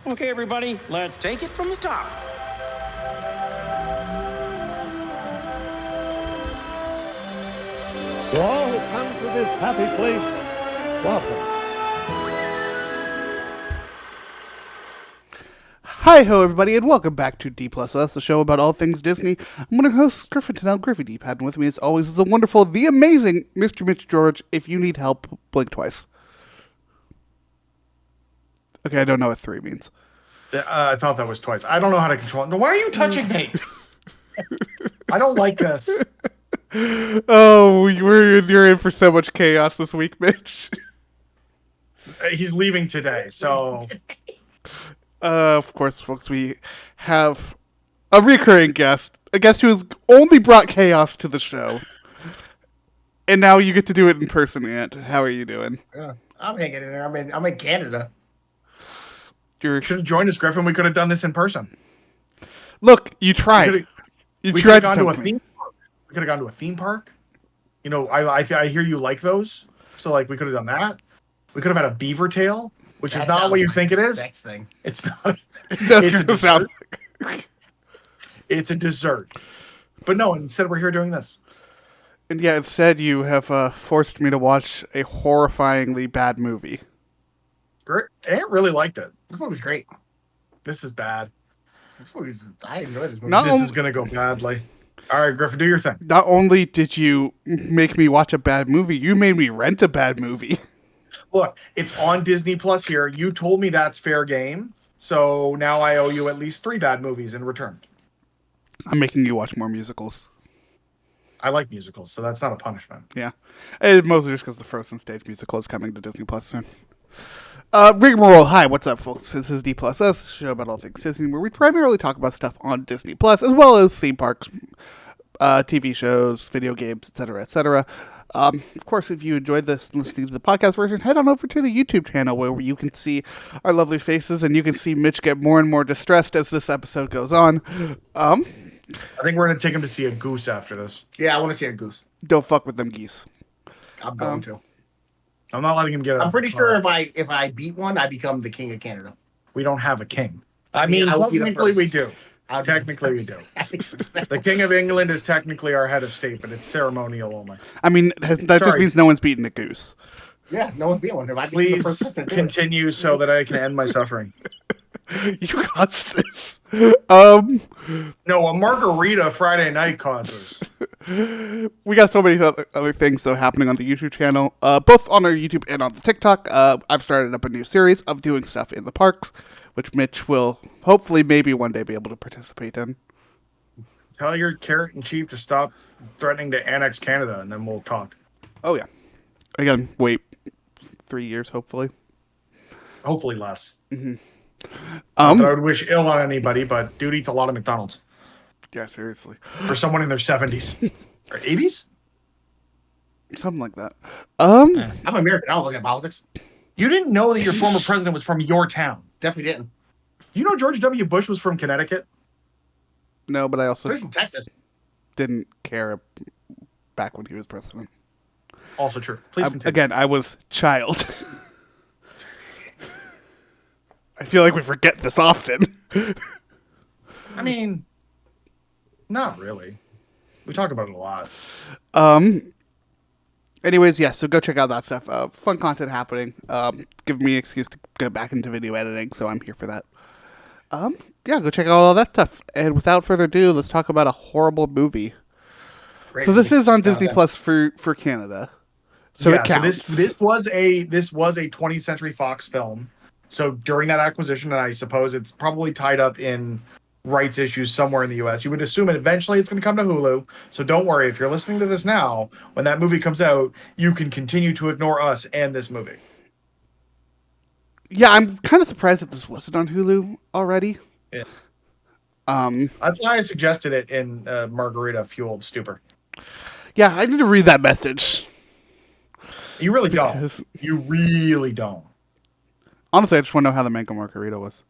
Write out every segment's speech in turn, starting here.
Okay, everybody, let's take it from the top. To all who come to this happy place, welcome. Hi ho everybody and welcome back to D Plus Us, the show about all things Disney. I'm one of your hosts, Griffin Tennell, Griffy D-Pad, and with me as always is the wonderful, the amazing Mr. Mitch George. If you need help, blink twice. Okay, I don't know what 3 means. I thought that was twice. I don't know how to control it. No, why are you touching me? I don't like this. Oh, you're in for so much chaos this week, Mitch. He's leaving today, so... Of course, folks, we have a recurring guest, a guest who has only brought chaos to the show. And now you get to do it in person, Ant. How are you doing? I'm hanging in there. I'm in Canada. You should have joined us, Griffin. We could have done this in person. Look, you tried. We could have gone to a theme park. We could have gone to a theme park. You know, I hear you like those. So, like, we could have done that. We could have had a beaver tail, which is not what you think it is. Next thing. It's not. It's a dessert. It's a dessert. But no, instead we're here doing this. And yeah, instead you have forced me to watch a horrifyingly bad movie. Great. Ant really liked it. This movie's great. This is bad. I enjoyed this movie. This is going to go badly. All right, Griffin, do your thing. Not only did you make me watch a bad movie, you made me rent a bad movie. Look, it's on Disney Plus here. You told me that's fair game. So now I owe you at least 3 bad movies in return. I'm making you watch more musicals. I like musicals, so that's not a punishment. Yeah. It's mostly just because the Frozen stage musical is coming to Disney Plus soon. Rigmarole, hi, what's up, folks? This is D Plus Us, a show about all things Disney, where we primarily talk about stuff on Disney Plus, as well as theme parks, TV shows, video games, etc., etc. Of course, if you enjoyed this listening to the podcast version, head on over to the YouTube channel where you can see our lovely faces, and you can see Mitch get more and more distressed as this episode goes on. I think we're going to take him to see a goose after this. Yeah, I want to see a goose. Don't fuck with them geese. I'm going to. I'm not letting him get it. I'm pretty sure if I beat one, I become the king of Canada. We don't have a king. I mean, I will be the technically first. we do. Technically we do. The King of England is technically our head of state, but it's ceremonial only. I mean, that just means no one's beaten a goose. Yeah, no one's beat one. If I become the Please first person to do it. continue so that I can end my suffering. You got this. No, a margarita Friday night causes. We got so many other things happening on the YouTube channel, both on our YouTube and on the TikTok. I've started up a new series of doing stuff in the parks, which Mitch will hopefully maybe one day be able to participate in. Tell your carrot and chief to stop threatening to annex Canada, and then we'll talk. Oh yeah. Again, wait 3 years hopefully. Hopefully less. Mm-hmm. Not that I would wish ill on anybody, but dude eats a lot of McDonald's. Yeah, seriously. For someone in their 70s. Or 80s? Something like that. I'm American. I don't look at politics. You didn't know that your former president was from your town. Definitely didn't. You know George W. Bush was from Connecticut? No, but I also He's from Texas. didn't care back when he was president. Also true. Please continue. Again, I was child. I feel like we forget this often. I mean, not really. We talk about it a lot. Anyways, yeah, so go check out that stuff. Fun content happening. Give me an excuse to go back into video editing, so I'm here for that. Yeah, go check out all that stuff. And without further ado, let's talk about a horrible movie. Great So this movie. is on Disney Plus for Canada. So yeah, it counts. so this was a 20th Century Fox film. So during that acquisition, and I suppose it's probably tied up in rights issues somewhere in the U.S. You would assume it eventually it's going to come to Hulu. So don't worry. If you're listening to this now, when that movie comes out, you can continue to ignore us and this movie. Yeah, I'm kind of surprised that this wasn't on Hulu already. Yeah. That's why I suggested it in Margarita Fueled Stupor. Yeah, I need to read that message. You really don't. You really don't. Honestly, I just want to know how the mango margarita was.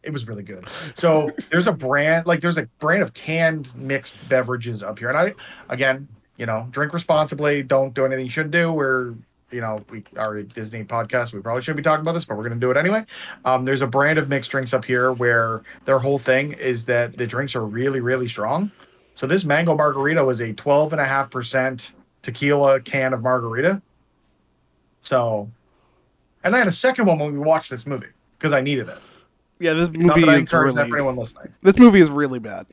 It was really good. So there's a brand of canned mixed beverages up here. And again, drink responsibly. Don't do anything you shouldn't do. We're we are a Disney podcast. We probably shouldn't be talking about this, but we're going to do it anyway. There's a brand of mixed drinks up here where their whole thing is that the drinks are really, really strong. So this mango margarita was a 12.5% tequila can of margarita. So, and I had a second one when we watched this movie because I needed it. Yeah, this Not movie that I is encourage that really. for anyone listening. This movie is really bad.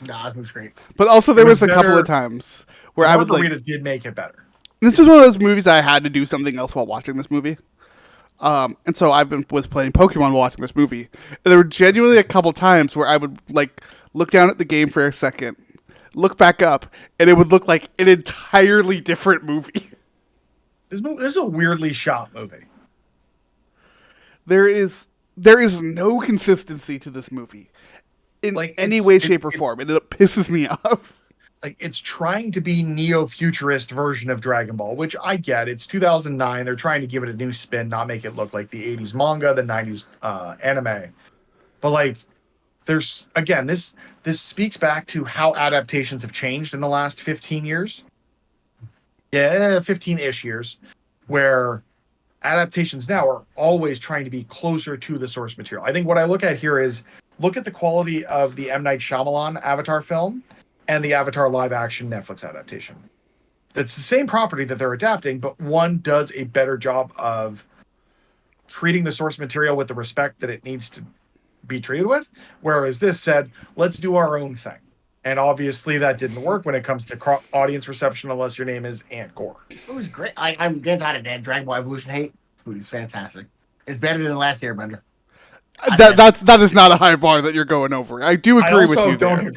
Nah, this movie's great. But also, there It was was a couple better- of times where I would like. Margarita did make it better. This was one of those movies I had to do something else while watching this movie. And so was playing Pokemon while watching this movie. And there were genuinely a couple times where I would like look down at the game for a second, look back up, and it would look like an entirely different movie. This is a weirdly shot movie. There is no consistency to this movie in Like, any it's- way, it- shape, or form, and it pisses me off. Like, it's trying to be neo-futurist version of Dragon Ball, which I get. It's 2009. They're trying to give it a new spin, not make it look like the 80s manga, the 90s anime. But like, there's again, this speaks back to how adaptations have changed in the last 15 years. Yeah, 15-ish years, where adaptations now are always trying to be closer to the source material. I think what I look at here is look at the quality of the M. Night Shyamalan Avatar film and the Avatar live-action Netflix adaptation. It's the same property that they're adapting, but one does a better job of treating the source material with the respect that it needs to be treated with, whereas this said, let's do our own thing. And obviously that didn't work when it comes to audience reception unless your name is Ant Gore. It was great. I'm getting tired of that Dragonball Evolution hate. This movie's fantastic. It's better than the last Airbender. That is not a high bar that you're going over. I do agree with you there.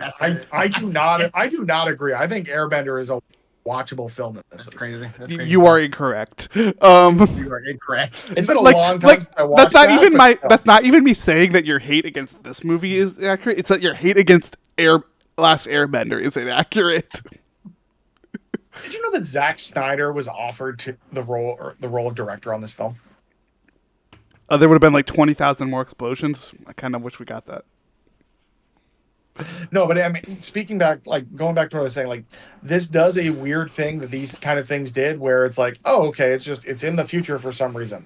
I do not agree. I think Airbender is a watchable film. That's crazy. That's crazy. You are incorrect. You are incorrect. It's been a long time since I watched That's not even me saying that your hate against this movie is accurate. It's that your hate against Last Airbender is inaccurate. Did you know that Zack Snyder was offered to the role of director on this film? There would have been like 20,000 more explosions. I kind of wish we got that. No, but I mean, going back to what I was saying, like, this does a weird thing that these kind of things did, where it's like, oh, okay, it's in the future for some reason,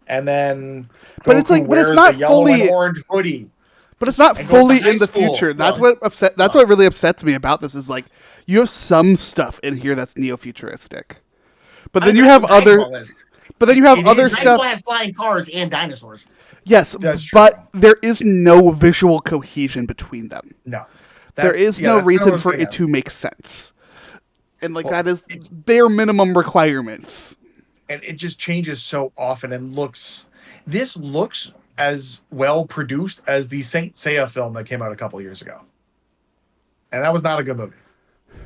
and then But it's like, but it's wears not the yellow fully and orange hoodie. But it's not and goes fully to high in the school. future. That's what really upsets me about this is like you have some stuff in here that's neo-futuristic, but then you have other stuff. Dragonball has flying cars and dinosaurs. Yes, That's true. but there is no visual cohesion between them. No, There is no reason for it to make sense, and that is bare minimum requirements. And it just changes so often and looks as well produced as the Saint Seiya film that came out a couple years ago. And that was not a good movie.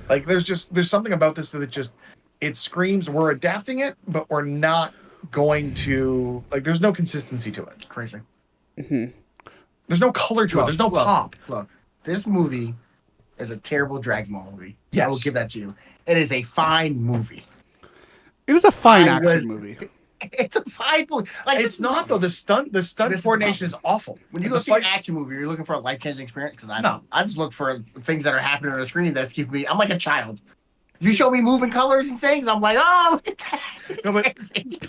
Like there's something about this that it screams we're adapting it, but we're not going to, like, there's no consistency to it. Crazy. Mm-hmm. There's no color to it. There's no pop. Look, this movie is a terrible Dragon Ball movie. Yes. I will give that to you. It is a fine movie. It was a fine action movie. It's a fine movie. Like, It's not though. The stunt coordination is awful. When you go see an action movie, you're looking for a life-changing experience. Because I just look for things that are happening on the screen that's keeping me. I'm like a child. You show me moving colors and things, I'm like, oh, look at that. No, but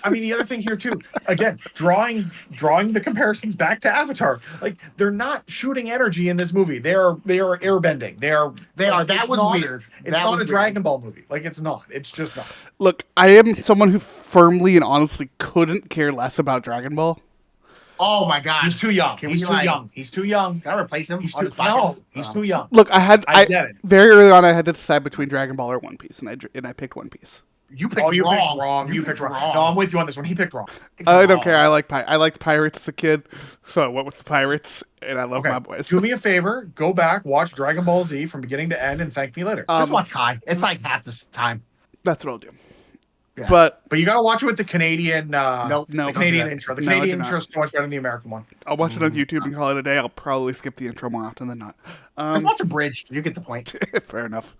I mean, the other thing here too, again, drawing the comparisons back to Avatar. Like, they're not shooting energy in this movie. They are airbending. They are. That was weird. It's not a Dragon Ball movie. Like, it's not. It's just not. Look, I am someone who firmly and honestly couldn't care less about Dragon Ball. Oh my god, He's too young. He's too young. Can I replace him? He's on too this podcast? He's too young. Look, I get it. very early on I had to decide between Dragon Ball or One Piece, and I picked One Piece. You picked Oh, you wrong. picked wrong. You picked wrong. No, I'm with you on this one. He picked wrong. I don't care. I liked pirates as a kid, so I went with the pirates, and I love Okay. my boys. Do me a favor. Go back, watch Dragon Ball Z from beginning to end, and thank me later. Just watch Kai. It's like half this time. That's what I'll do. Yeah. But But you gotta watch it with the Canadian. Nope. No, the don't Canadian do that. intro. The No, I Canadian do intro not. is so much better than the American one. I'll watch it on YouTube and call it a day. I'll probably skip the intro more often than not. Just watch a bridge. You get the point. Fair enough.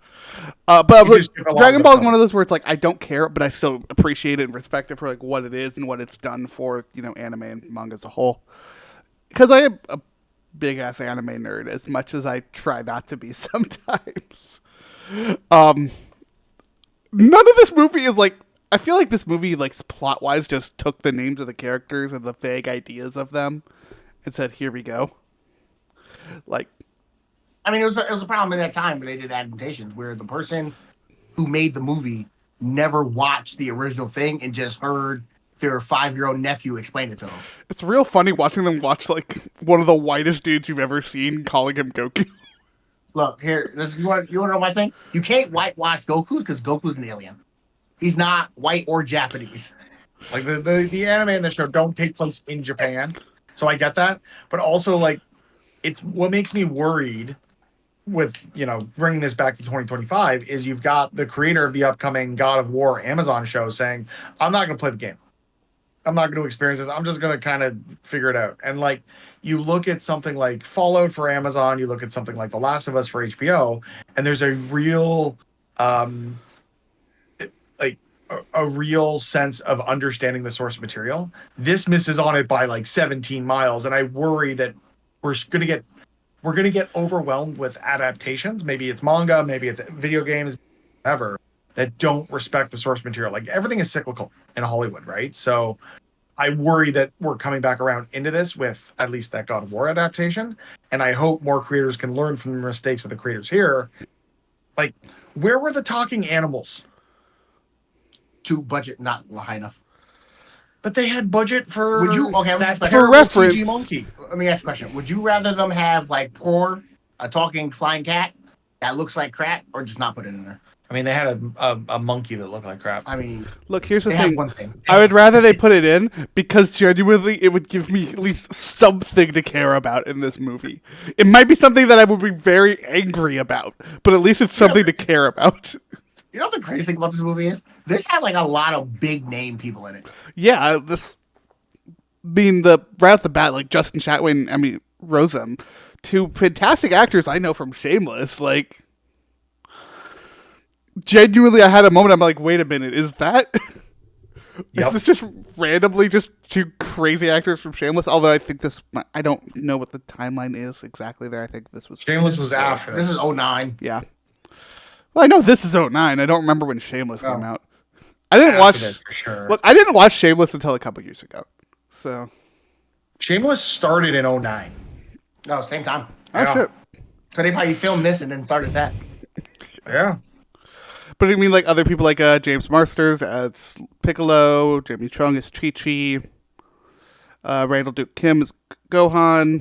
But You just skip along Dragon the Ball is film. one of those where it's like I don't care, but I still appreciate it and respect it for like what it is and what it's done for anime and manga as a whole. Because I am a big ass anime nerd, as much as I try not to be sometimes. None of this movie is like I feel like this movie, like plot wise, just took the names of the characters and the vague ideas of them and said, "Here we go." Like, I mean, it was a problem at that time when they did adaptations where the person who made the movie never watched the original thing and just heard their 5-year-old nephew explain it to them. it's real funny watching them watch like one of the whitest dudes you've ever seen calling him Goku. Look here, you want to know my thing? You can't whitewash Goku because Goku's an alien. He's not white or Japanese. Like the anime and the show don't take place in Japan, so I get that. But also, like, it's what makes me worried with bringing this back to 2025 is you've got the creator of the upcoming God of War Amazon show saying, "I'm not going to play the game. I'm not going to experience this. I'm just going to kind of figure it out." And like, you look at something like Fallout for Amazon, you look at something like The Last of Us for HBO, and there's a real a real sense of understanding the source material. This misses on it by like 17 miles, and I worry that we're gonna get overwhelmed with adaptations. Maybe it's manga, maybe it's video games, whatever, that don't respect the source material. Like, everything is cyclical in Hollywood, right? So I worry that we're coming back around into this with at least that God of War adaptation, and I hope more creators can learn from the mistakes of the creators here. Like, where were the talking animals? To budget not high enough. But they had budget for Would you that For terrible reference. CG monkey. Let me ask you a question. Would you rather them have like a talking flying cat that looks like crap, or just not put it in there? I mean, they had a monkey that looked like crap. I mean, Look, here's the they have thing. one thing. I would rather they put it in because genuinely it would give me at least something to care about in this movie. It might be something that I would be very angry about, but at least it's something to care about. You know what the crazy thing about this movie is? This had like a lot of big name people in it. Yeah, right off the bat, like Justin Chatwin, Rosem, two fantastic actors I know from Shameless. Like, genuinely, I had a moment. I'm like, wait a minute, is that? Yep. Is this just randomly just two crazy actors from Shameless? Although I think I don't know what the timeline is exactly there. I think this was Shameless was after. This is 09. Yeah. Well, I know this is 09. I don't remember when Shameless came out. I didn't After watch. this, for sure. Look, I didn't watch Shameless until a couple years ago. So. Shameless started in 09. No, same time. Oh Yeah. shit. So they probably filmed this and then started that. Yeah. But I mean, like, other people like James Marsters as Piccolo, Jamie Chung as Chi-Chi, Randall Duke Kim as Gohan,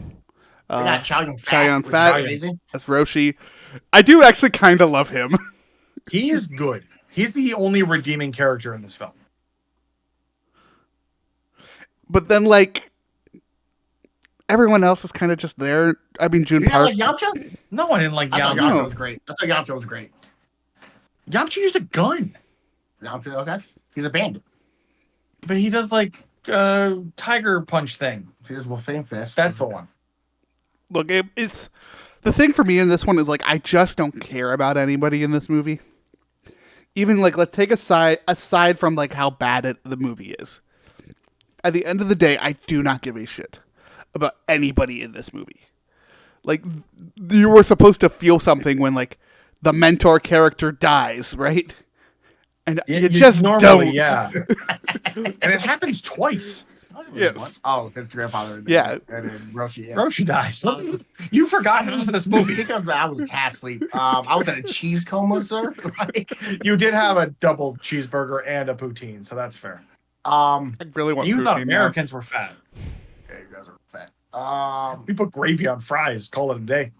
They got Chow Yun Chow Fat, Yun which is Fat amazing. as Roshi. I do actually kind of love him. He is good. He's the only redeeming character in this film. But then, like, everyone else is kind of just there. I mean, June You didn't Park. like Yamcha? No, I didn't like I thought Yamcha. Yamcha was great. I thought Yamcha was great. Yamcha used a gun, Yamcha, okay. He's a bandit. but he does like tiger punch thing. Here's Wolfang Fist. That's the one. Look, it's the thing for me in this one is like I just don't care about anybody in this movie. Even like let's take aside from like how bad the movie is. At the end of the day, I do not give a shit about anybody in this movie. Like, you were supposed to feel something when like the mentor character dies, right? And you just don't. Yeah. And it happens twice. Yes. Oh, his grandfather. Yeah. And then Roshi. Yeah. Roshi dies. You forgot half of this movie. Because I was half asleep. I was in a cheese coma, sir. Like, You did have a double cheeseburger and a poutine, so that's fair. I really want. You thought poutine now. Americans were fat. yeah, you guys are fat. We put gravy on fries, call it a day.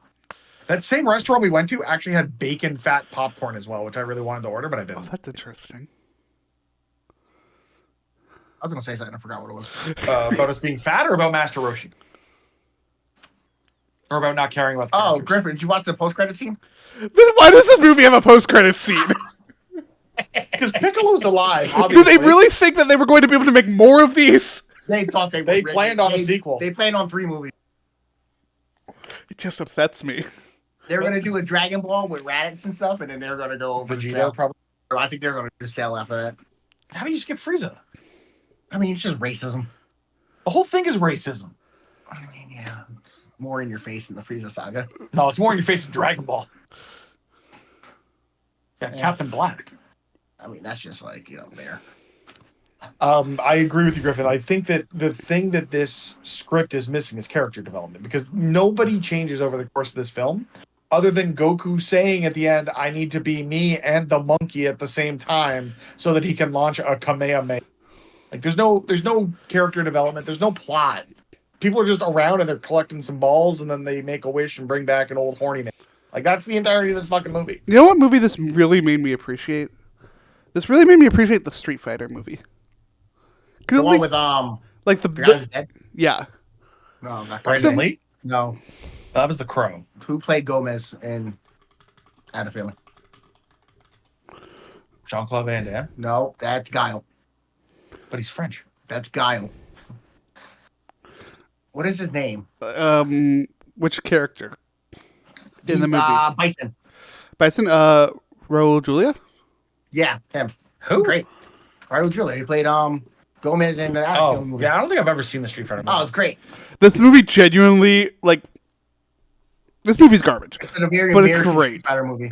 That same restaurant we went to actually had bacon fat popcorn as well, which I really wanted to order, but I Oh, didn't. that's interesting. I was gonna say something. I forgot what it was. About us being fat or about Master Roshi? Or about not caring about the Oh, characters? Griffin, did you watch the post-credit scene? Why does this movie have a post-credit scene? Because Piccolo's alive, Do obviously. they really think that they were going to be able to make more of these? They thought they They were planned on a sequel. They planned on 3 movies. It just upsets me. They were gonna do a Dragon Ball with Raditz and stuff, and then they were gonna go over to Vegeta, Cell. probably. Or I think they're gonna do Cell after that. How do you skip Frieza? I mean, it's just racism. The whole thing is racism. I mean, yeah, it's more in your face in the Frieza saga. No, it's more in your face in Dragon Ball. Yeah, Yeah. Captain Black. I mean, that's just like there. I agree with you, Griffin. I think that the thing that this script is missing is character development because nobody changes over the course of this film, other than Goku saying at the end, "I need to be me and the monkey at the same time so that he can launch a Kamehameha." Like, there's no character development. There's no plot. People are just around and they're collecting some balls, and then they make a wish and bring back an old horny man. Like, that's the entirety of this fucking movie. You know what movie this really made me appreciate? This really made me appreciate the Street Fighter movie. The one with like the guy who's dead. yeah. No, not Brandon Lee? No, That was the Crow. who played Gomez in Out of Family? Jean-Claude Van Damme. No, that's Guile. But he's French. That's Guile. What is his name? Which character in the movie? Bison. Bison. Raul Julia. Yeah, him. Who? He's great. Raul Julia. He played Gomez in the Out of Family movie. Yeah, I don't think I've ever seen the Street Fighter movie. Oh, it's great. This movie genuinely this movie's garbage, It's a very but it's American great. Street Fighter movie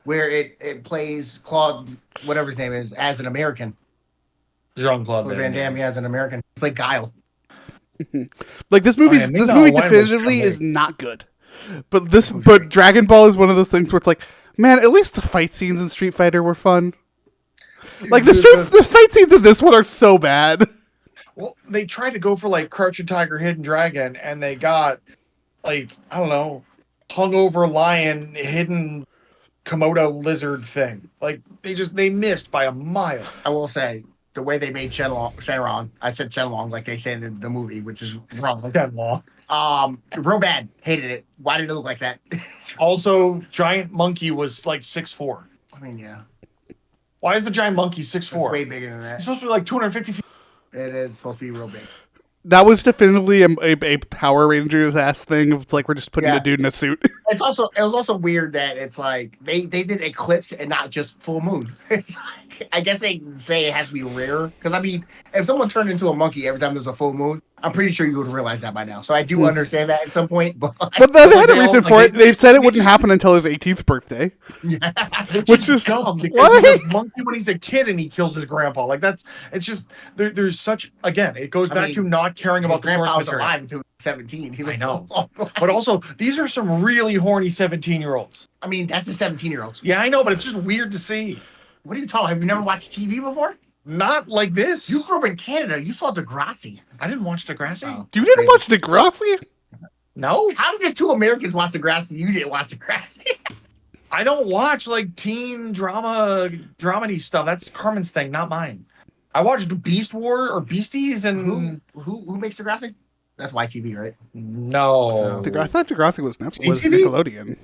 where it plays Claude, whatever his name is, as an American. Jean-Claude Van Damme as an American. He played Guile. Like this movie, yeah, this Ming-Na movie Wen was definitively Chun-Li. is not good. But Dragon Ball is one of those things where it's like, man, at least the fight scenes in Street Fighter were fun. Like the fight scenes in this one are so bad. Well, they tried to go for like Crouching Tiger, Hidden Dragon, and they got like, I don't know, hungover lion, hidden Komodo lizard thing. Like they missed by a mile. I will say, the way they made Shenron, I said Shenlong like they say in the movie, which is wrong. Again, law. Real bad. Hated it. Why did it look like that? Also, giant monkey was like 6'4". I mean, yeah. Why is the giant monkey It's 6'4"? way bigger than that. It's supposed to be like 250 feet. It is supposed to be real big. That was definitively a Power Rangers ass thing. It's like we're just putting Yeah. a dude in a suit. It was also weird that it's like they did eclipse and not just full moon. It's like, I guess they say it has to be rare because I mean, if someone turned into a monkey every time there's a full moon, I'm pretty sure you would realize that by now. So I do understand that at some point, but But they had a they reason all- for like, it. They said it wouldn't happen until his 18th birthday. Which is dumb because what? he's a monkey when he's a kid and he kills his grandpa. Like it's just there's such again. It goes back to not caring about the source grandpa was material. alive until he was 17. He was I know. But also, these are some really horny 17-year-olds. I mean, that's the 17-year-olds. Yeah, I know, but it's just weird to see. What are you talking about? Have you never watched TV before? Not like this. You grew up in Canada. You saw Degrassi. I didn't watch Degrassi. Oh. You didn't watch Degrassi? No, How did two Americans watch Degrassi? You didn't watch Degrassi. I don't watch like teen dramedy stuff. That's Carmen's thing, not mine. I watched Beast War or Beasties and Who makes Degrassi? That's YTV, right? no. I thought Degrassi was CTV? Nickelodeon.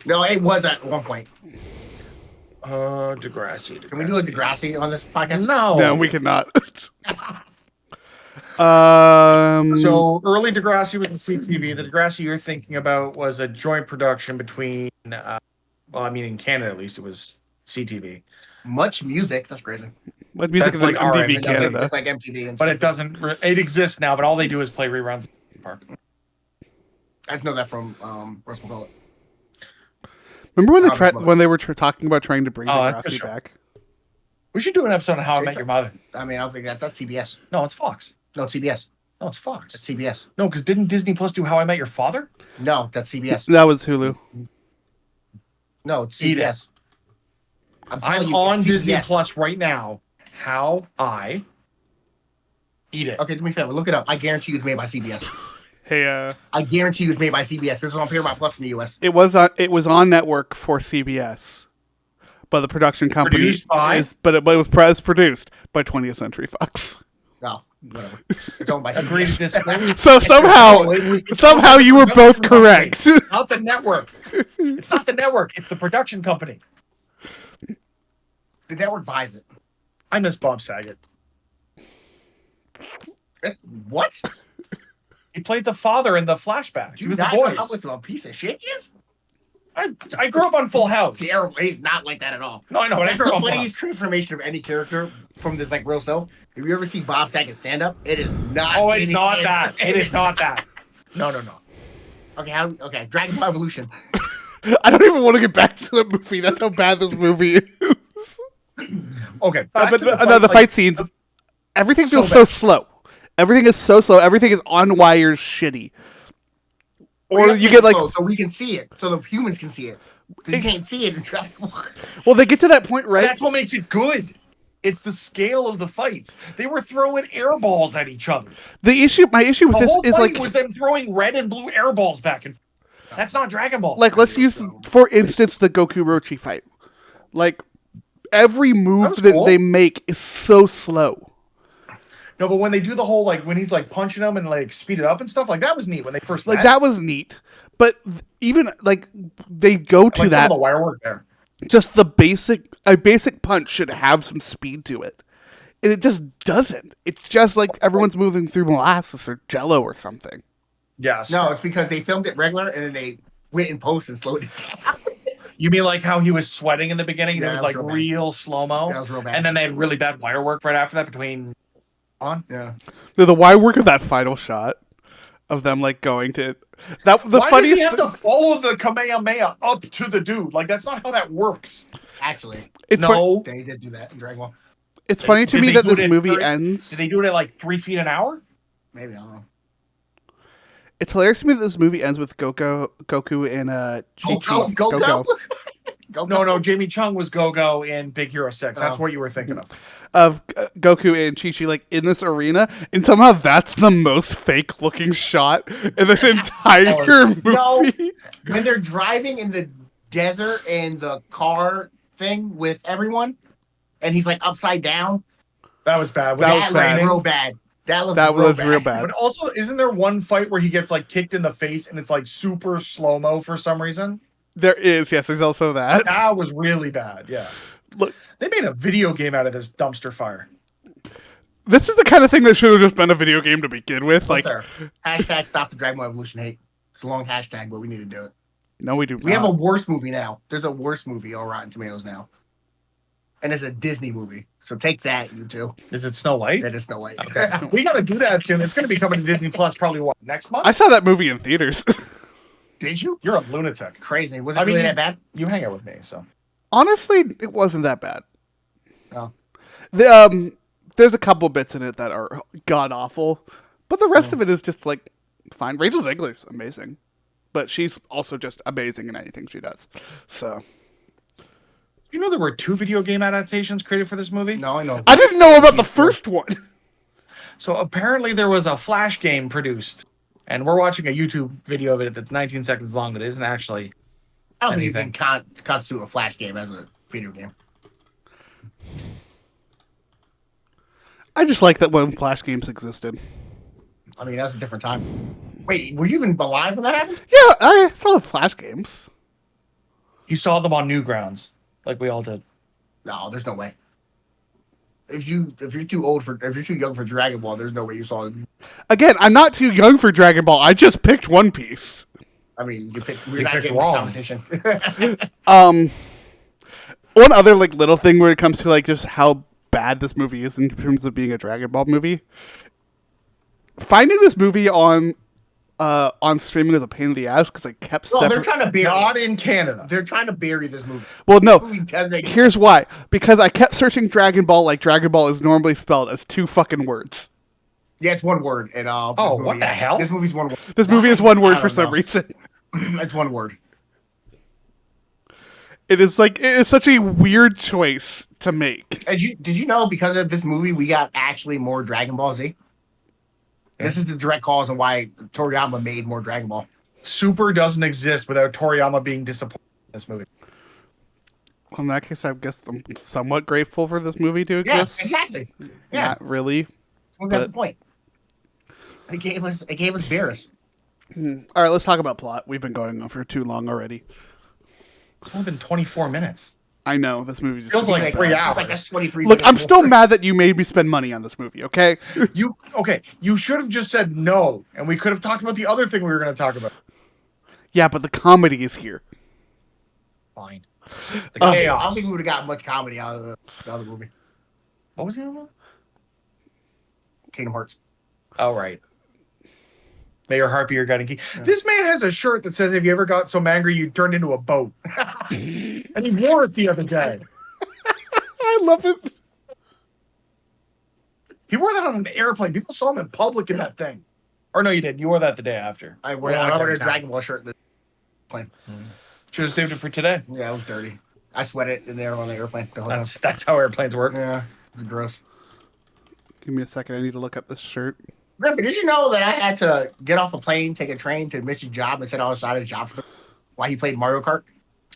No, it was at one point. Degrassi. Can we do a Degrassi on this podcast? No. No, we cannot. So early Degrassi with the CTV. The Degrassi you're thinking about was a joint production between, in Canada at least, it was CTV. Much music. That's crazy. Like music That's is like like MTV RM. Canada. It's like MTV. And But stuff. it doesn't. It exists now, but all they do is play reruns. In the park. I know that from Russ McCullough. Remember when How when they were talking about trying to bring that's for Degrassi sure. back? We should do an episode on How I Met Your Mother. I mean, I don't think that's CBS. No, it's Fox. No, it's CBS. No, it's Fox. It's CBS. No, because didn't Disney Plus do How I Met Your Father? No, that's CBS. That was Hulu. No, it's Eat it. CBS. telling I'm you, on it's Disney CBS. Plus right now. How I Eat It. Okay, do me a favor. Look it up. I guarantee you it's made by CBS. Hey, I guarantee you it's made by CBS. This is on Paramount Plus in the US. it was on network for CBS, but the production company Produced by? it was produced by 20th Century Fox. No, whatever. It's owned by Agree to CBS. disagree. So somehow you were both correct. Not the network. It's not the network. It's the production company. The network buys it. I miss Bob Saget. What? He played the father in the flashback. Do He you was the not know voice. how much of a piece of shit he is? I grew up on Full House. Sierra is not like that at all. No, I know, but I That's grew the up on Full funniest House. transformation of any character from this like real self. If you ever see Bob Saget stand up, it is not. Oh, it's not anything. that. It is not that. No. Okay, okay. Dragonball Evolution. I don't even want to get back to the movie. That's how bad this movie is. Okay. But back to the fight scenes everything So feels so bad. slow. Everything is so slow. Everything is on wires shitty. Or We have to you make get it like slow so we can see it, so the humans can see it. Because you can't see it in Dragon Ball. well, they get to that point, right? That's what makes it good. It's the scale of the fights. They were throwing air balls at each other. My issue with The this whole is fight like was them throwing red and blue air balls back and forth. That's not Dragon Ball. like let's use for instance the Goku Rochi fight. Like every move was that cool. they make is so slow. No, but when they do the whole like when he's like punching them and like speed it up and stuff, like that was neat when they first Like met. that was neat. But even like they go to like that some of the wire work there. just a basic punch should have some speed to it. And it just doesn't. It's just like everyone's moving through molasses or jello or something. Yes. No, it's because they filmed it regular and then they went in post and slowed it down. You mean like how he was sweating in the beginning? Yeah, And it was that was like real slow mo. That was real bad. And then they had really bad wire work right after that between. On. Yeah. The wire work of that final shot of them like going to that the Why funniest does he have to follow the Kamehameha up to the dude? Like that's not how that works. Actually, it's No. they did do that in Dragon Ball. it's funny to Did me they that do this it at movie 30? ends. Did they do it at like 3 feet an hour? Maybe, I don't know. It's hilarious to me that this movie ends with Goku and Chi-Chi. Go. No, Jamie Chung was Go-Go in Big Hero 6. That's Oh. what you were thinking of. Of Goku and Chi-Chi like in this arena, and somehow that's the most fake looking shot in this entire movie. No. When they're driving in the desert in the car thing with everyone, and he's like upside down. That was bad. That was That bad. looked real bad. That was real bad. But also, isn't there one fight where he gets like kicked in the face and it's like super slow-mo for some reason? There is, yes, there's also that. That was really bad, yeah. Look, They made a video game out of this dumpster fire. this is the kind of thing that should have just been a video game to begin with. Like, There. Hashtag stop the Dragonball Evolution hate. It's a long hashtag, but we need to do it. no, we do We not. have a worse movie now. There's a worse movie on Rotten Tomatoes now. And it's a Disney movie. So take that, you two. Is it Snow White? That is Snow White. Okay. We got to do that soon. It's going to be coming to Disney Plus probably what, next month? I saw that movie in theaters. Did you? You're a lunatic. Crazy. Was it I mean, really that bad? You hang out with me, so. Honestly, it wasn't that bad. No. There's a couple bits in it that are god awful, but the rest of it is just like fine. Rachel Zegler's amazing, but she's also just amazing in anything she does. So You know there were 2 video game adaptations created for this movie? No, I know. I didn't know about the first one. So apparently there was a Flash game produced, and we're watching a YouTube video of it that's 19 seconds long that isn't actually. I don't think you anything. can constitute a Flash game as a video game. I just like that when Flash games existed. I mean, that's a different time. Wait, were you even alive when that happened? Yeah, I saw Flash games. He saw them on Newgrounds, like we all did. No, there's no way. If you're too young for Dragon Ball, there's no way you saw it. Again, I'm not too young for Dragon Ball. I just picked One Piece. I mean, we're You not picked getting wrong. this conversation. One other like little thing when it comes to like just how bad this movie is in terms of being a Dragon Ball movie. Finding this movie on streaming was a pain in the ass because I kept Well, they're separate. trying to bury. Not in Canada. They're trying to bury this movie. Well, no. This movie doesn't exist. Here's why: because I kept searching Dragon Ball like Dragon Ball is normally spelled as 2 fucking words. Yeah, it's one word. And Oh, what the hell? This movie's one word. This movie is one word I for don't some know. reason. It's one word. It is such a weird choice to make. And did you know because of this movie we got actually more Dragon Ball Z? This is the direct cause of why Toriyama made more Dragon Ball. Super doesn't exist without Toriyama being disappointed in this movie. Well, in that case, I guess I'm somewhat grateful for this movie to Yeah, exist. exactly. Yeah, Not really. well, that's the point. It gave us Beerus. All right, let's talk about plot. We've been going on for too long already. It's only been 24 minutes. I know this movie just Feels like 3 It's like hours. a 23. Look, I'm minute still movie. mad that you made me spend money on this movie. Okay. You should have just said no, and we could have talked about the other thing we were going to talk about. Yeah, but the comedy is here. Fine. The I don't chaos. think we would have got much comedy out of the other movie. What was the other one? Kingdom Hearts. Oh, right. May your heart be your guiding key. This man has a shirt that says, "Have you ever got so angry you turned into a boat?" And he wore it the other day. I love it. He wore that on an airplane. People saw him in public in that thing. Or no, you didn't. You wore that the day after. I wear a Dragon Ball shirt in the plane. Should have saved it for today. Yeah, it was dirty. I sweat it in there on the airplane. The whole time. That's how airplanes work. Yeah, it's gross. Give me a second. I need to look up this shirt. Griffin, did you know that I had to get off a plane, take a train to Mitch's job, and sit outside his job while he played Mario Kart?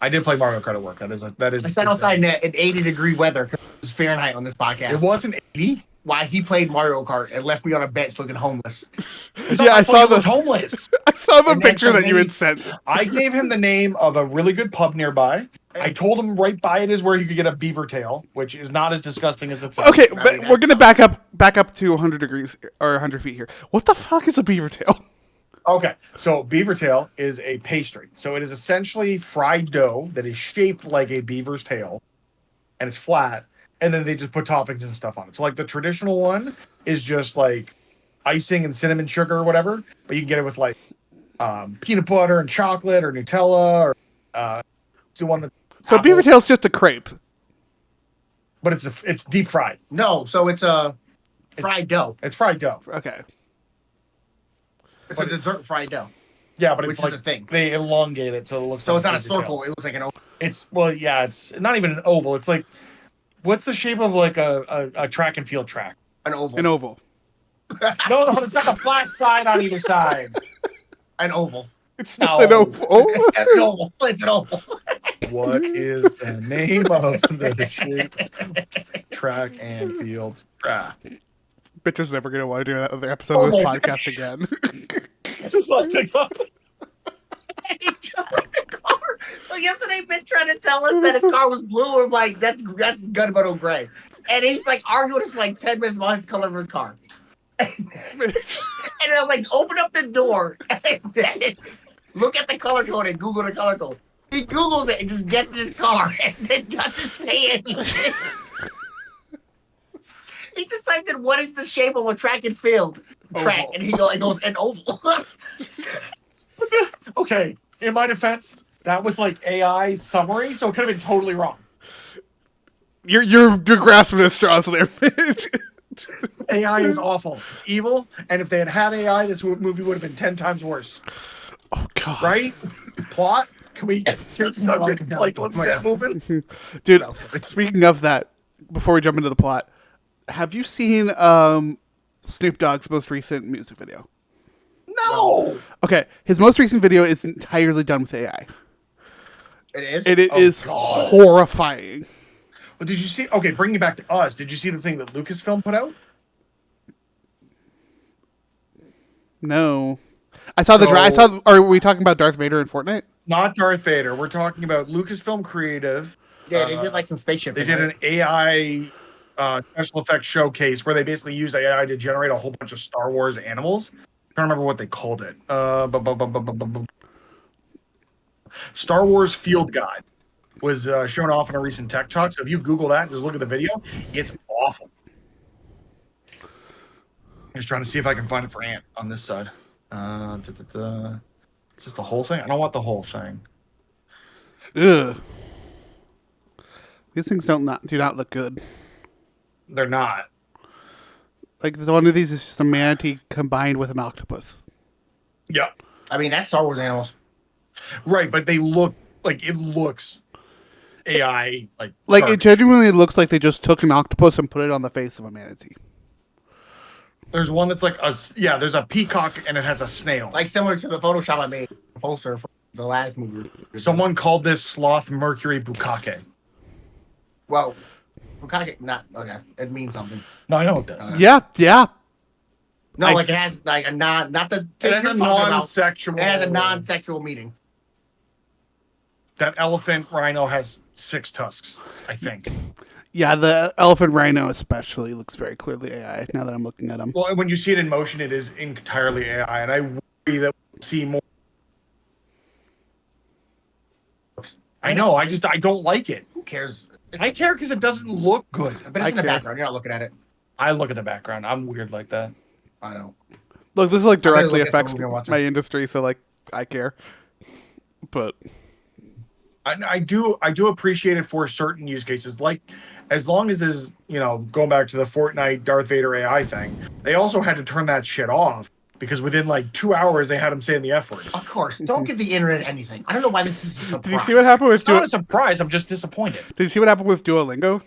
I did play Mario Kart at work. That is. I sat outside in 80-degree weather because it was Fahrenheit on this podcast. It wasn't 80. Why he played Mario Kart and left me on a bench looking homeless. Yeah, I saw the homeless. I saw the And picture that's that you had sent. I gave him the name of a really good pub nearby. I told him right by it is where he could get a beaver tail, which is not as disgusting as it sounds. Okay, but we're gonna back up to 100 degrees or 100 feet here. What the fuck is a beaver tail? Okay, so beaver tail is a pastry. So it is essentially fried dough that is shaped like a beaver's tail, and it's flat. And then they just put toppings and stuff on it. So like the traditional one is just like icing and cinnamon sugar or whatever, but you can get it with like peanut butter and chocolate or Nutella or the one that. So beaver tail's just a crepe. But it's deep fried. No, so it's a fried dough. It's fried dough. Okay. It's a dessert fried dough. Yeah, but Which it's is like a thing. They elongate it so it looks. So like it's not a beaver tail. circle. It looks like an oval. It's it's not even an oval. It's like, what's the shape of like a track and field track? An oval. An oval. No, it's got a flat side on either side. An oval. It's still an oval. It's an oval. It's an oval. What is the name of the shape track and field track? Bitch is never gonna want to do another episode of this podcast again. Just like pick up. Just like the car. So yesterday, Ben tried to tell us that his car was blue. I'm like, that's gunmetal gray. And he's like arguing for like 10 minutes about his color of his car. And I was like, open up the door and then look at the color code and Google the color code. He Googles it and just gets in his car and then doesn't say anything. He just typed in what is the shape of a track and field track, Oval. and it goes an oval. Okay, in my defense, that was like AI summary, so it could have been totally wrong. You're grasping at straws there, bitch. AI is awful. It's evil, and if they had AI, this movie would have been 10 times worse. Oh god. Right? Plot? Can we get your subject? Like, let's get moving. Dude, speaking of that, before we jump into the plot, have you seen Snoop Dogg's most recent music video? No! Okay, his most recent video is entirely done with AI. It is? And it is God. horrifying. But did you see? Okay, bringing it back to us. Did you see the thing that Lucasfilm put out? No. I saw the I saw. Are we talking about Darth Vader in Fortnite? Not Darth Vader. We're talking about Lucasfilm Creative. Yeah, they did like some spaceship. They thing, did right? an AI special effects showcase where they basically used AI to generate a whole bunch of Star Wars animals. I don't remember what they called it. Star Wars Field Guide was shown off in a recent tech talk. So if you Google that and just look at the video, it's awful. I'm just trying to see if I can find it for Ant on this side. Is this the whole thing? I don't want the whole thing. Ugh. These things do not look good. They're not. Like one of these is just a manatee combined with an octopus. Yeah. I mean, that's Star Wars animals. Right, but they look like it looks AI like Like garbage. it genuinely looks like they just took an octopus and put it on the face of a manatee. There's one that's like there's a peacock and it has a snail. Like similar to the Photoshop I made, the poster for the last movie. Someone called this sloth Mercury Bukake. Well, Bukake, not okay. It means something. No, I know it does. Yeah. No, Nice. Like it has like a not the. It has a you're talking about. non-sexual. It has a non-sexual meaning. That elephant rhino has 6 tusks, I think. Yeah, the elephant rhino especially looks very clearly AI now that I'm looking at him. Well, when you see it in motion, it is entirely AI, and I worry that we'll see more. I know. I don't like it. Who cares? I care because it doesn't look good. But it's in the care. background. You're not looking at it. I look at the background. I'm weird like that. I know. Look, this like directly look at the affects movie I'm watching. my industry, so like I care. But I do appreciate it for certain use cases, like as long as is going back to the Fortnite Darth Vader AI thing, they also had to turn that shit off because within like 2 hours they had him saying the F word. Of course, don't give the internet anything. I don't know why this is a surprise. Did you see what happened with It's not a surprise. I'm just disappointed. Did you see what happened with Duolingo?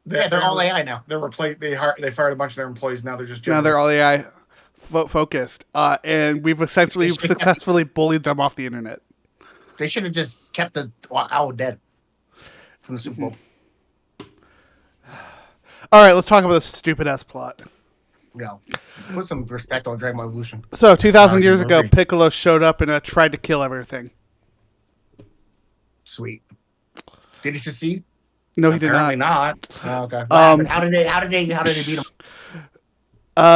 Yeah, they're all AI now. They fired a bunch of their employees. Now they're just Now they're all AI focused, and we've essentially successfully bullied them off the internet. They should have just kept the owl dead from the Super Bowl. All right, let's talk about this stupid ass plot. Yeah, put some respect on Dragonball Evolution. So, 2,000 years ago, Piccolo showed up and tried to kill everything. Sweet. Did he succeed? No, he did Apparently not. Oh, okay. How did they beat him?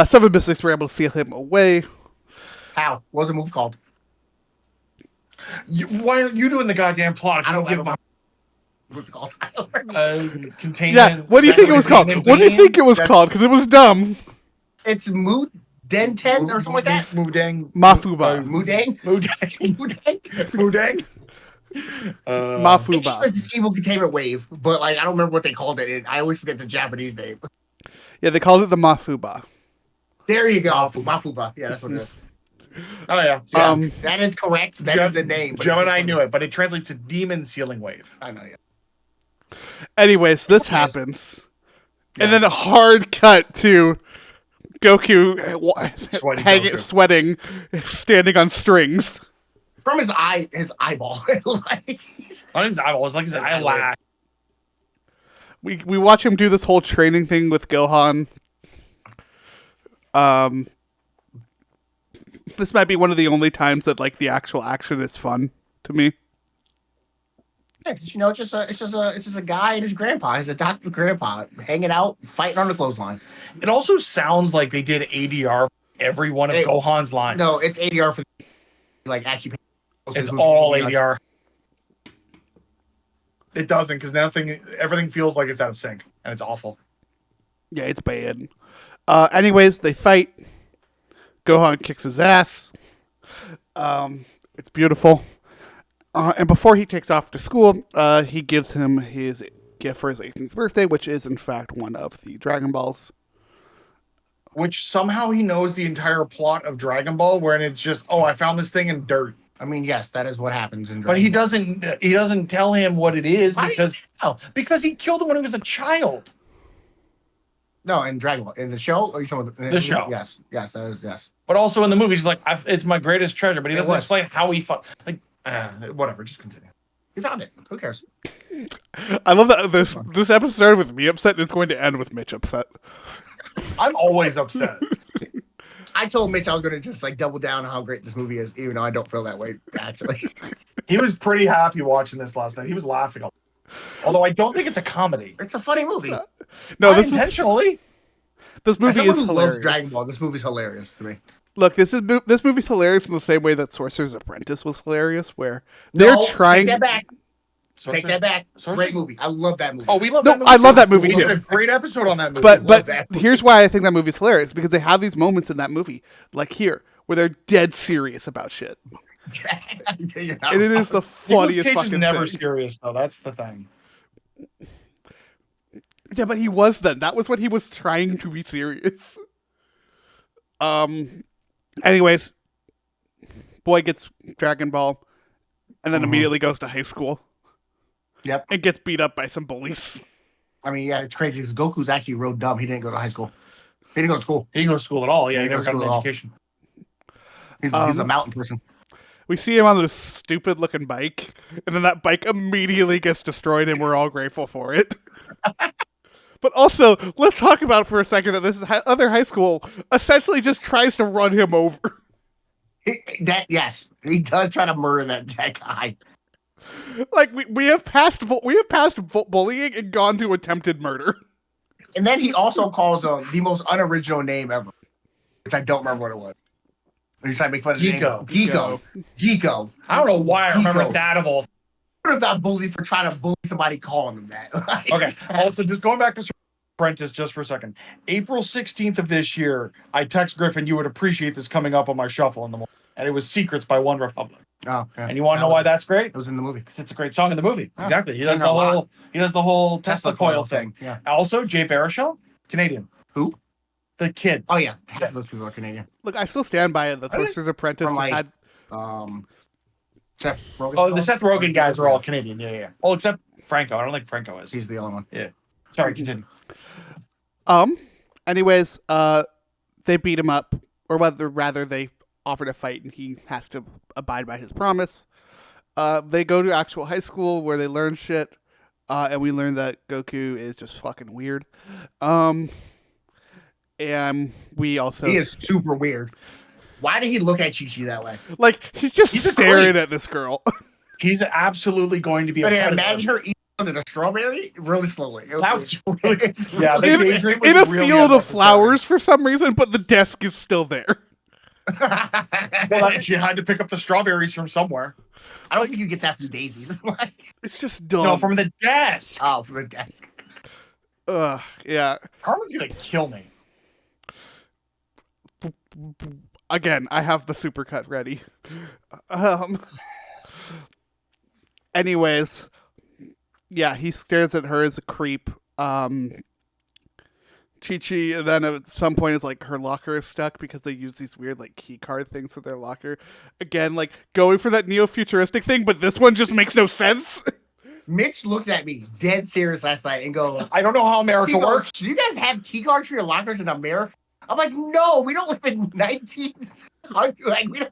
Some of the mystics were able to seal him away. How? What was the move called? Why aren't you doing the goddamn plot? If I you don't give have him What's it called? containment. Yeah, what do you think it was called? What do you think it was called? Because it was dumb. It's Mood Den 10 or something like that. Mudang. Mafuba. Mudang? Mudang. Mudang? Mafuba. It was this evil containment wave, but like I don't remember what they called it. I always forget the Japanese name. Yeah, they called it the Mafuba. There you go. Mafuba. Yeah, that's what it is. Oh yeah. That is correct. That is the name. Gemini knew it, but it translates to demon sealing wave. I know. Yeah. Anyways, this happens. And then a hard cut to Goku sweating, standing on strings. From his eyeball. Like, On his eyeball, it was like his eyelash. We watch him do this whole training thing with Gohan. This might be one of the only times that like the actual action is fun to me. yeah, 'cause, it's just a guy and his grandpa, his adopted grandpa, hanging out, fighting on the clothesline. It also sounds like they did ADR for every one of Gohan's lines. No, it's ADR for like actually. It's all ADR. It doesn't because everything feels like it's out of sync and it's awful. Yeah, it's bad. Anyways, they fight. Gohan kicks his ass. It's beautiful. And before he takes off to school, he gives him his gift for his 18th birthday, which is in fact one of the Dragon Balls. Which somehow he knows the entire plot of Dragon Ball, wherein it's just, I found this thing in dirt. I mean, yes, that is what happens in Dragon But he Ball. doesn't tell him what it is Why because he killed him when he was a child. No, in Dragon Ball. In the show? Or are you talking about The show. Yes, that is, yes. But also in the movie, he's like, it's my greatest treasure, but he It doesn't was. explain how he whatever, just continue. You found it. Who cares? I love that this episode started with me upset and it's going to end with Mitch upset. I'm always upset. I told Mitch I was going to just like double down on how great this movie is, even though I don't feel that way, actually. He was pretty happy watching this last night. He was laughing. Although I don't think it's a comedy. It's a funny movie. No, Not this intentionally. This movie As someone is who hilarious. loves Dragon Ball, this movie's hilarious to me. Look, this movie's hilarious in the same way that Sorcerer's Apprentice was hilarious, where they're trying. Take that back. Sorcerer- Take that back. Sorcerer- Great movie. I love that movie. Oh, we love No, that movie. I love too. that movie We did too. a great episode on that movie. But that. here's why I think that movie's hilarious, because they have these moments in that movie, like here, where they're dead serious about shit. And it is the Nicolas funniest Cage is fucking never thing. serious though. That's the thing. Yeah, but he was then. That was when he was trying to be serious. Anyways, boy gets Dragon Ball, and then immediately goes to high school. Yep. And gets beat up by some bullies. I mean, yeah, it's crazy because Goku's actually real dumb. He didn't go to high school. He didn't go to school. He didn't go to school at all. Yeah, he He never got didn't an go to school at all. education. He's a mountain person. We see him on this stupid looking bike, and then that bike immediately gets destroyed, and we're all grateful for it. But also, let's talk about for a second that this other high school essentially just tries to run him over. Yes, he does try to murder that guy. Like we have passed bullying and gone to attempted murder. And then he also calls him the most unoriginal name ever, which I don't remember what it was. He's trying to make fun of his Geeko. name. Geeko. I don't know why I remember Geeko. that of all. What if that bully for trying to bully somebody calling him that? Like, Okay. Also, just going back to Apprentice just for a second. April 16th of this year, I text Griffin, you would appreciate this coming up on my shuffle in the morning. And it was Secrets by One Republic. Oh, yeah. And you want to know why that's great? It was in the movie. Because it's a great song in the movie. Oh, Exactly. He sing does a the lot. whole. He does the whole Tesla coil thing. Yeah. Also, Jay Baruchel, Canadian. Who? The kid. Oh yeah, half of those people are Canadian. Look, I still stand by it. The Sorcerer's Apprentice From, just like, had. Seth Rogen. Oh, the Seth Rogen guys are all Canadian. Yeah. Oh, except Franco. I don't think Franco is. He's the only one. Yeah. Sorry, continue. Anyways, they beat him up, or rather they offer to fight, and he has to abide by his promise. They go to actual high school where they learn shit, and we learn that Goku is just fucking weird. And we also... He is super weird. Why did he look at Chi-Chi that way? Like, he's staring at this girl. He's absolutely going to be a But predator. imagine her eating a strawberry really slowly. That was really... Yeah, the daydream was in a really field of unnecessary. flowers for some reason, but the desk is still there. Well, she had to pick up the strawberries from somewhere. I don't think you get that from daisies. It's just dumb. No, from the desk. Oh, from a desk. Yeah. Carmen's gonna kill me. Again, I have the supercut ready. Anyways, yeah, he stares at her as a creep. Chi-Chi, and then at some point, is like her locker is stuck because they use these weird like key card things for their locker. Again, like going for that neo-futuristic thing, but this one just makes no sense. Mitch looks at me dead serious last night and goes, I don't know how America works. Do you guys have key cards for your lockers in America? I'm like, no, we don't live in 1900. Like, we don't.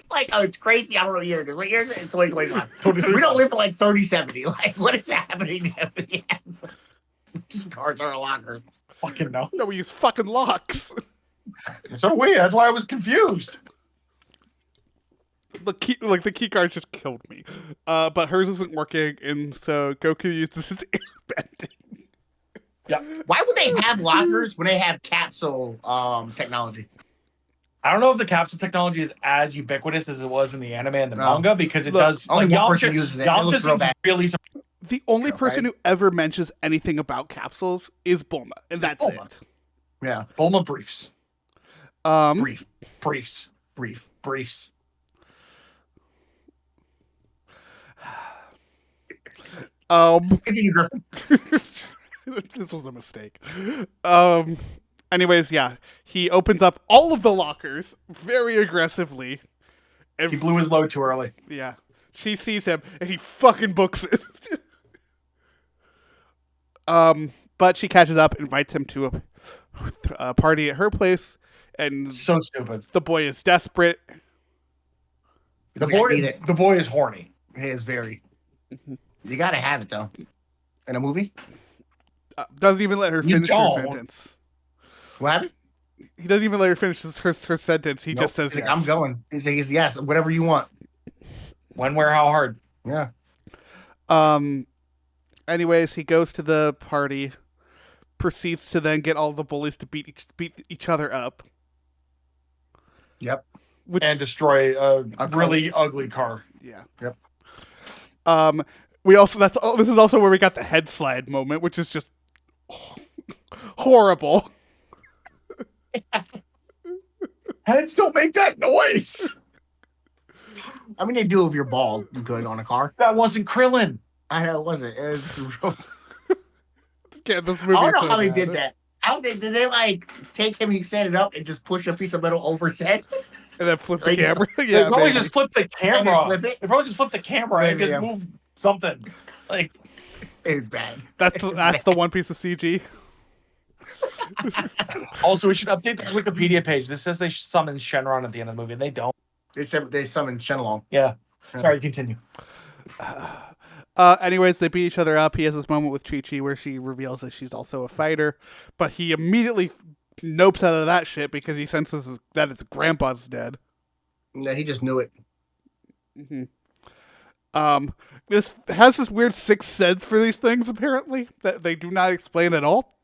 Like, oh, it's crazy. I don't know what year it is. What year is it? It's 2025. We don't live in like 3070. Like, what is happening? We have key cards in our lockers. Fucking no. No, we use fucking locks. So do we. That's why I was confused. The key cards just killed me. But hers isn't working, and so Goku uses his airbending. Yeah. Why would they have lockers when they have capsule technology? I don't know if the capsule technology is as ubiquitous as it was in the anime and the manga, because it does. Only Like, one person uses it. It Yamcha looks real seems bad. really. The only person who ever mentions anything about capsules is Bulma, and that's Bulma. it. Yeah. Bulma briefs. Briefs. Briefs. Continue, Griffin. This was a mistake. Anyways, yeah, he opens up all of the lockers very aggressively. And He blew his load too early. yeah, she sees him and he fucking books it. But she catches up, invites him to a party at her place, and So stupid. the boy is desperate. The He's gonna eat boy. it. The boy is horny. He is very. You gotta have it though. In a movie? Doesn't even let her You finish her don't. sentence. What happened? He doesn't even let her finish her sentence. He just says He's like, yes. I'm going. He's like, yes, whatever you want. When, where, how hard? Yeah. Anyways, he goes to the party, proceeds to then get all the bullies to beat each other up. Yep. Which, And destroy a car. really ugly car. yeah. Yep. We also this is also where we got the head slide moment, which is just horrible. Heads don't make that noise. I mean, they do if you're bald. You could on a car. That wasn't Krillin. I know it wasn't. It was real. Yeah, this I movie. don't know how they did that. How did they like take him? He stand it up and just push a piece of metal over his head. And then flip the Like, camera. They Yeah, probably maybe. just flipped the And camera. then flip it? They probably just flipped the camera and Maybe, just yeah. moved something. Like, It's bad. That's the one piece of CG. also, we should update the Wikipedia page. This says they summoned Shenron at the end of the movie, and they don't. They summoned Shenlong. Yeah. Sorry, continue. Anyways, they beat each other up. He has this moment with Chi-Chi where she reveals that she's also a fighter, but he immediately nopes out of that shit because he senses that his grandpa's dead. No, he just knew it. This has this weird sixth sense for these things, apparently, that they do not explain at all.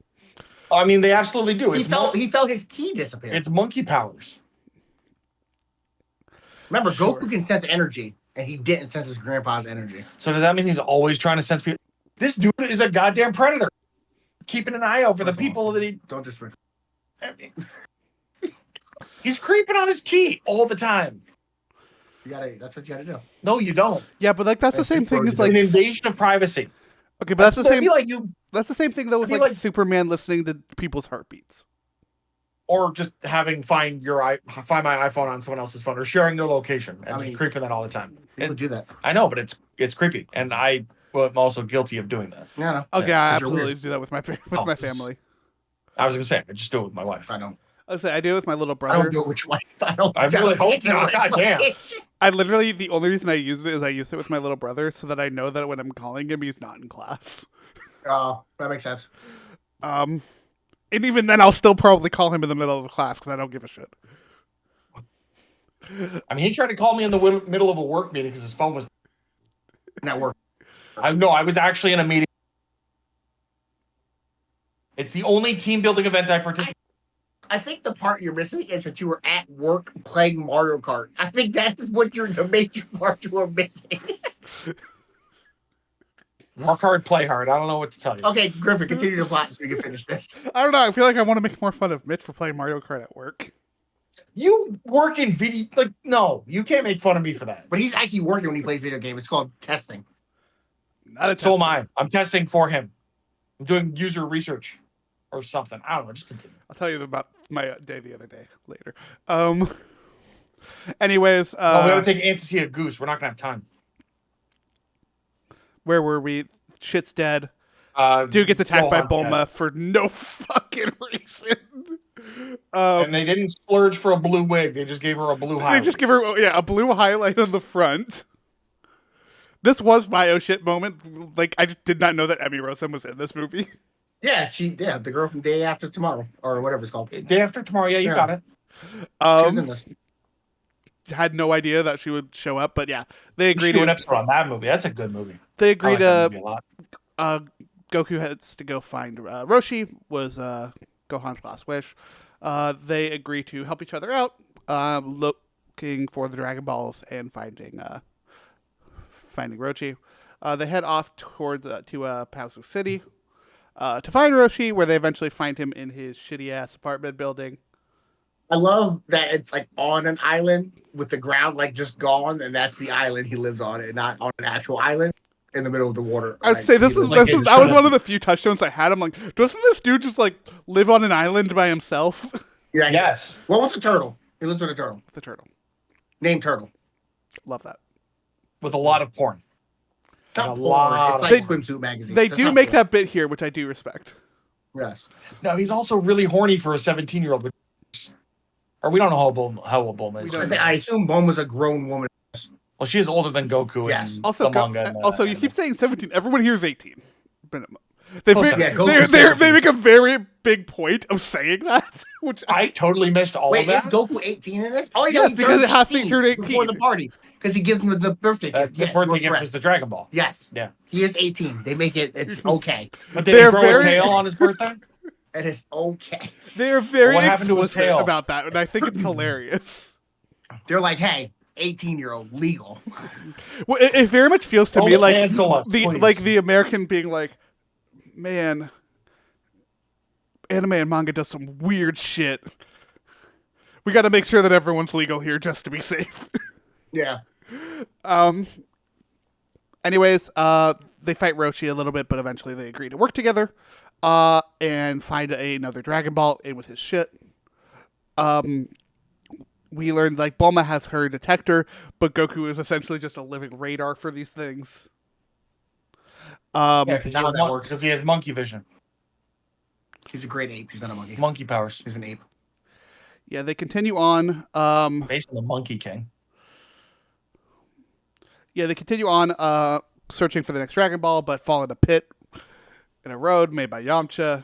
I mean, they absolutely do. He felt his key disappear. It's monkey powers. Remember, Sure. Goku can sense energy, and he didn't sense his grandpa's energy. So does that mean he's always trying to sense people? This dude is a goddamn predator. Keeping an eye out for the people that he... Don't disrespect. I mean, he's creeping on his key all the time. That's what you gotta do. No, you don't. Yeah, but like that's the same thing as It's like an invasion of privacy. okay, but that's the I same. feel like you, That's the same thing though with feel like like- Superman listening to people's heartbeats. or just having find my iPhone on someone else's phone, or sharing their location and just creeping that all the time. People do that. I know, but it's creepy, and I'm also guilty of doing that. Yeah, no. Okay, Yeah, I 'cause you're absolutely weird. do that with my Oh, my this- family. I was gonna say I just do it with my wife. I don't. I say I do it with my little I brother. don't do it with your wife. I don't. I really hope not. God damn. I literally the only reason I use it is I use it with my little brother so that I know that when I'm calling him, he's not in class. Oh, that makes sense. And even then, I'll still probably call him in the middle of the class because I don't give a shit. I mean, he tried to call me in the middle of a work meeting because his phone was. Not work. I was actually in a meeting. It's the only team building event I participated. I think the part you're missing is that you were at work playing Mario Kart. I think that is what the major part you were missing. Work hard, play hard. I don't know what to tell you. Okay, Griffin, continue the plot so we can finish this. I don't know. I feel like I want to make more fun of Mitch for playing Mario Kart at work. You work in video, like, no, you can't make fun of me for that. But he's actually working when he plays video games. It's called testing. Not a So am test. I. I'm testing for him. I'm doing user research or something. I don't know. Just continue. I'll tell you about my day the other day later. Anyways, We gotta take Ant to see a goose. We're not gonna have time. where were we? Shit's dead. Dude gets attacked by Gohan's Bulma dead. for no fucking reason. And they didn't splurge for a blue wig. They just gave her a blue They highlight. just give her a blue highlight on the front. This was my oh shit moment. Like I just did not know that Emmy Rossum was in this movie. Yeah, the girl from Day After Tomorrow or whatever it's called. Day after tomorrow. Yeah, you Yeah. got it. She was in this. Had no idea that she would show up, but yeah, they We agreed should do an to episode on that movie. That's a good movie. they I agreed like that movie a lot. Goku has to go find Roshi, was Gohan's last wish. They agree to help each other out, looking for the Dragon Balls and finding Roshi. They head off toward to Paosu City to find Roshi, where they eventually find him in his shitty ass apartment building. I love that it's like on an island with the ground like just gone, and that's the island he lives on, and not on an actual island in the middle of the water. I would say this is like this it is that was should've- one of the few touchstones I had. I'm like, doesn't this dude just like live on an island by himself? Yeah. Yes. Well, what's a turtle? He lives with a turtle. The turtle, Named Turtle. love that. With a lot of porn. Not a porn. lot It's of- like swimsuit magazine. They do make that bit here, which I do respect. Yes. No, he's also really horny for a 17-year-old. Or we don't know how old Bulma is. I assume Bulma's a grown woman. Well, she is older than Goku Yes. in Also, the manga. and the also, you anime. keep saying 17. Everyone here is 18. They Close they, enough. Yeah, Goku's 17. they make a very big point of saying that, which I totally missed all Wait, of that. is Goku 18 in this? Oh, yeah, Yes, he because turns it has to 18 turn 18. before the party. Because he gives him the birthday gift. The Yes, birthday you're gift correct. was the Dragon Ball. Yes. Yeah. He is 18. They make it, it's okay. But did They're he grow very- a tail on his birthday? It is okay. they are very What happened to his explicit tail? about that, and I think it's hilarious. They're like, hey, 18-year-old legal. Well, it very much feels to me Don't like cancel us, the please. the American being like, man, anime and manga does some weird shit. We got to make sure that everyone's legal here just to be safe. Yeah. Anyways, they fight Roshi a little bit, but eventually they agree to work together and find another Dragon Ball in with his shit. We learned like Bulma has her detector, but Goku is essentially just a living radar for these things. Yeah, because How that works. he has monkey vision. He's a great ape. He's not a monkey. Monkey powers. He's an ape. Yeah, they continue on. Based on the Monkey King. They continue on searching for the next Dragon Ball, but fall in a pit in a road made by Yamcha.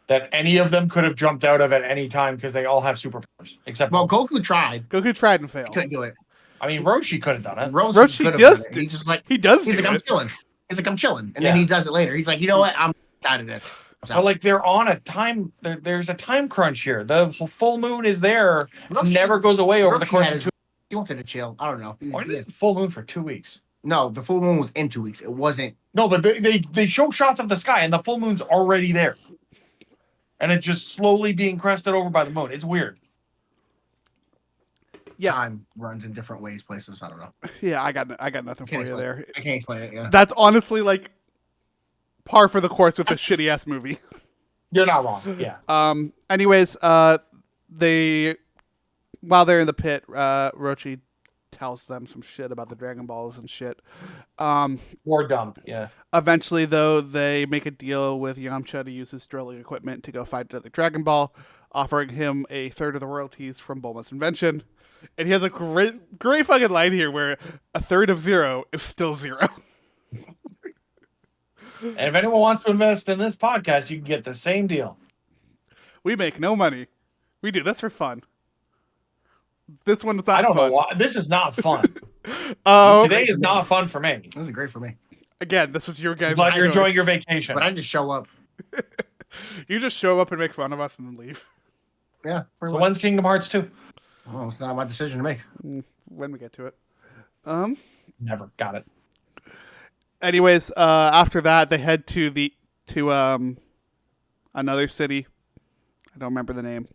That any of them could have jumped out of at any time because they all have superpowers. Except Well, Goku tried. Goku tried and He failed. couldn't do it. I mean, Roshi could have done it. Roshi could've does done it. do- He just like, He does he's do like, I'm it. chilling. He's like, I'm chilling. And Yeah. then he does it later. He's like, you know what? I'm out of this. But like they're on a time. There's a time crunch here. The full moon is there. Roshi- Never goes away over the Roshi course had of his- 2. He wanted to chill. I don't know. Why did full moon for 2 weeks? No, the full moon was in 2 weeks. It wasn't. No, but they show shots of the sky and the full moon's already there, and it's just slowly being crested over by the moon. It's weird. Yeah. time runs in different ways, places. I don't know. Yeah, I got nothing for Can't you explain there. it. I can't explain it. Yeah. That's honestly like par for the course with this shitty ass movie. You're not wrong. Yeah. Anyways, they while they're in the pit, Rochi tells them some shit about the Dragon Balls and shit. More dump. Yeah. Eventually, though, they make a deal with Yamcha to use his drilling equipment to go fight another Dragon Ball, offering him a third of the royalties from Bulma's invention. And he has a great fucking line here where a third of 0 is still 0. And if anyone wants to invest in this podcast, you can get the same deal. We make no money. We do this for fun. This one's not I don't fun. know why. This is not fun. Oh, Today is not fun for me. This is great for me. again, this was your guys' Glad you're choice. enjoying your vacation. But I just show up. You just show up and make fun of us and then leave. Yeah. So when's Kingdom Hearts 2? Oh, it's not my decision to make. When we get to it. Never. Got it. Anyways, after that, they head to another city. I don't remember the name.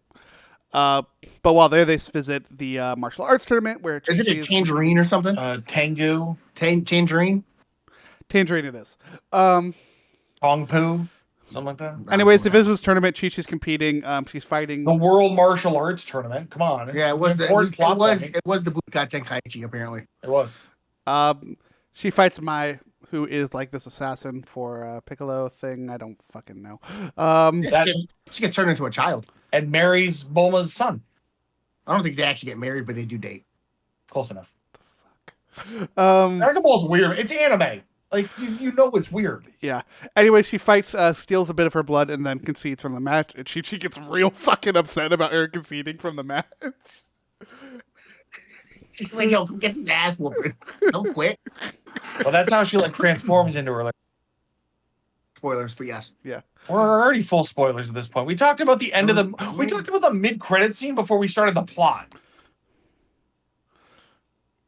But while there, they visit the martial arts tournament where Is it a tangerine or something? Tengu. Tangerine? Tangerine it is. Tong Poo. Something like that. Anyways, they visit this tournament. Chi-Chi's competing. She's fighting. The World Martial Arts Tournament. Come on. Yeah, it was the Budokai Tenkaichi, apparently. It was. She fights Mai, who is like this assassin for Piccolo thing. I don't fucking know. She gets turned into a child. And marries Bulma's son. I don't think they actually get married, but they do date. Close enough. Um, Dragon Ball's weird. It's anime. Like, you know it's weird. yeah. Anyway, she fights, steals a bit of her blood, and then concedes from the match. And she gets real fucking upset about her conceding from the match. She's like, yo, get his ass whooping. Don't quit. Well, that's how she like transforms into her. Like, Spoilers, but yes. Yeah. we're already full spoilers at this point. We talked about the end of the. We talked about the mid-credit scene before we started the plot.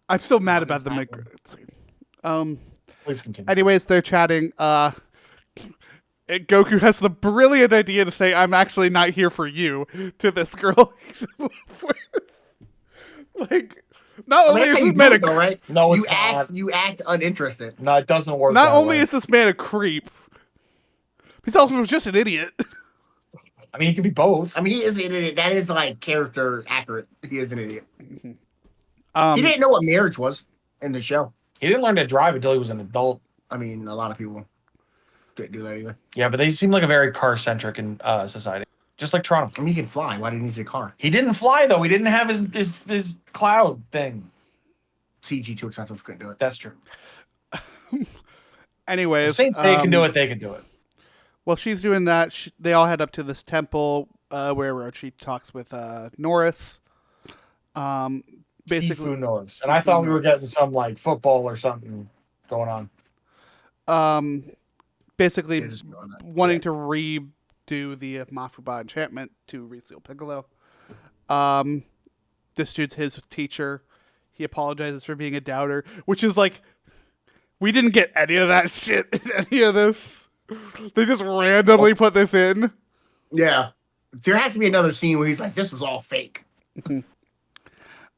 I'm still mad about the mid-credit scene. Please continue. Anyways, they're chatting. Goku has the brilliant idea to say, "I'm actually not here for you," to this girl he's in love with. Like, not only is this man right? No, you it's not. You act uninterested. No, it doesn't work. Not that only way. is this man a creep, he's also just an idiot. I mean, he could be both. I mean, he is an idiot. That is like character accurate. He is an idiot. He Um, didn't know what marriage was in the show. He didn't learn to drive until he was an adult. I mean, a lot of people didn't do that either. Yeah, but they seem like a very car-centric in society, just like Toronto. I mean, he can fly. Why didn't he say car? He didn't fly though. He didn't have his cloud thing. CG too expensive. Couldn't do it. That's true. anyways, Saints they can do it. They can do it. While she's doing that, they all head up to this temple where Rochi talks with Norris. Basically, Sifu Norris. And I thought we were getting some like football or something going on. Basically Yeah, just ignore that. wanting to redo the Mafuba enchantment to reseal Piccolo. This dude's his teacher. He apologizes for being a doubter, which is like, we didn't get any of that shit in any of this. They just randomly put this in. Yeah. There has to be another scene where he's like, this was all fake.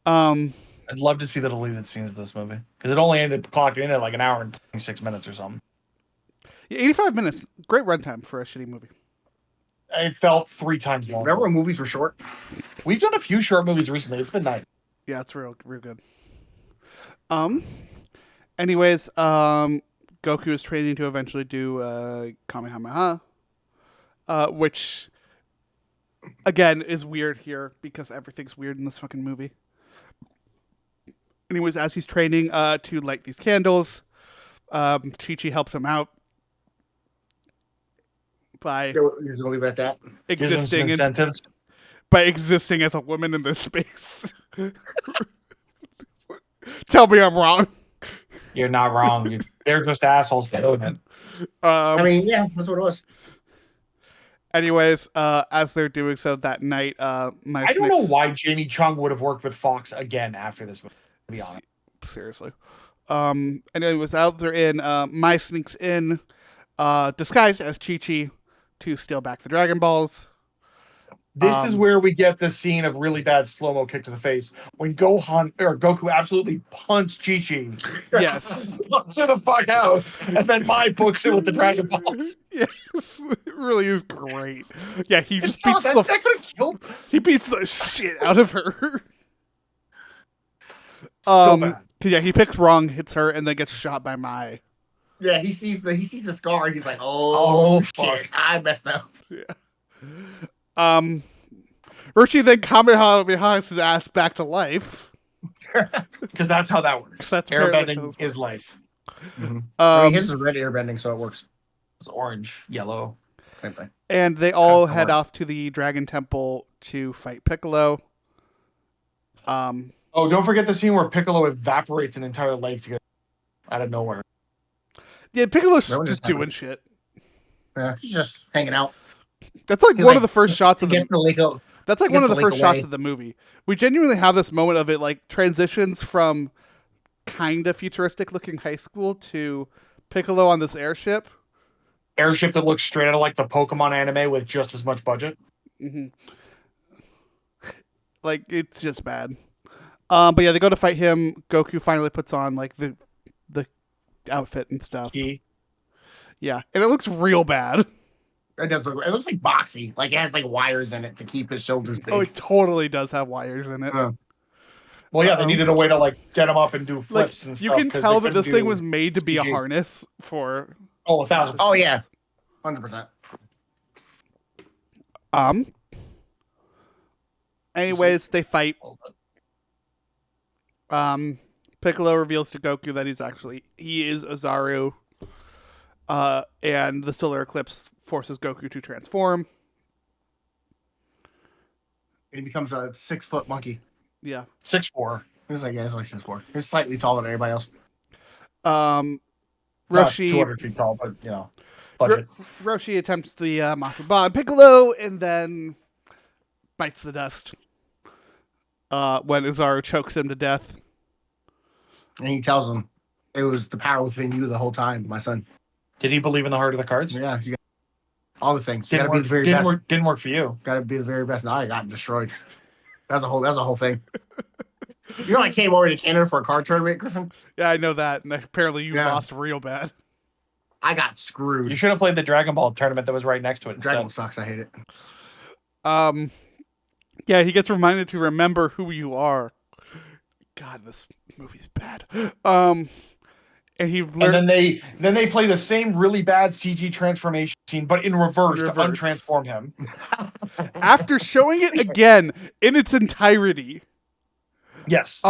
I'd love to see the deleted scenes of this movie because it only ended clocking in at like an hour and 26 minutes or something. Yeah, 85 minutes. Great runtime for a shitty movie. It felt 3 times longer. Remember when movies were short? We've done a few short movies recently. It's been nice. Yeah, it's real good. Anyways, Goku is training to eventually do Kamehameha, which again is weird here because everything's weird in this fucking movie. Anyways, as he's training to light these candles, Chi-Chi helps him out by You're just gonna leave it at that. Gives them some incentives. by existing as a woman in this space. Tell me I'm wrong. You're not wrong. They're just assholes for doing it. I mean, yeah, that's what it was. Anyways, as they're doing so that night, I don't know why Jamie Chung would have worked with Fox again after this movie, to be honest. Seriously. And anyways, out they're in, Mai sneaks in, disguised as Chi-Chi to steal back the Dragon Balls. This is where we get the scene of really bad slow-mo kick to the face when Goku absolutely punts Chi-Chi. Yes. Punts her the fuck out, and then Mai books it with the Dragon Balls. Yeah, it really is great. Yeah, he just That beats could have killed. he beats the shit out of her. So bad. Yeah, he picks wrong, hits her, and then gets shot by Mai. Yeah, he sees the scar. He's like, oh shit, fuck. I messed up. Roshi then Kamehameha his ass back to life. Because that's how that works. That's apparently Airbending is life. His is red airbending, so it works. It's orange, yellow. Same thing. and they all That's head correct. off to the Dragon Temple to fight Piccolo. Oh, don't forget the scene where Piccolo evaporates an entire lake to get out of nowhere. Yeah, Piccolo's That one just just happened. doing shit. Yeah, he's just hanging out. That's like He, one like, of the first shots To of get the the lake out. That's like Gets one of the the lake first shots away. of the movie. We genuinely have this moment of it like transitions from kind of futuristic looking high school to Piccolo on this airship. Airship that looks straight out of like the Pokemon anime with just as much budget. hmm Like it's just bad. But yeah, they go to fight him. Goku finally puts on like the outfit and stuff. Yeah, and it looks real bad. It looks like boxy. Like it has like wires in it to keep his shoulders big. Oh, it totally does have wires in it. Well, yeah, they needed a way to like get him up and do Like flips and stuff. you can 'cause tell they that this couldn't thing do was made to be a CG. harness for. 1,000. Oh yeah, 100%. Anyways, they fight. Piccolo reveals to Goku that he is Ozaru. And the solar eclipse forces Goku to transform. He becomes a 6-foot monkey. Yeah. 6'4". He's like 6'4". He's slightly taller than everybody else. Not Roshi 200 feet tall, but you know, budget. Roshi attempts the Mafuba on Piccolo and then bites the dust. When Ozaru chokes him to death. And he tells him, "It was the power within you the whole time, my son." Did he believe in the heart of the cards? Yeah, you got all the things. You Didn't gotta be work, the very didn't best. work. Didn't work for you. Gotta be the very best. Now I got destroyed. That's a whole thing. You know, I came over to Canada for a card tournament, Griffin. Yeah, I know that. And apparently you Yeah. lost real bad. I got You screwed. should have played the Dragon Ball tournament that was right next to it. Dragon Instead. sucks. I hate it. Yeah, he gets reminded to remember who you are. God, this movie's bad. And he And then they play the same really bad CG transformation scene, but in reverse. to untransform him. after showing it again in its entirety. Yes.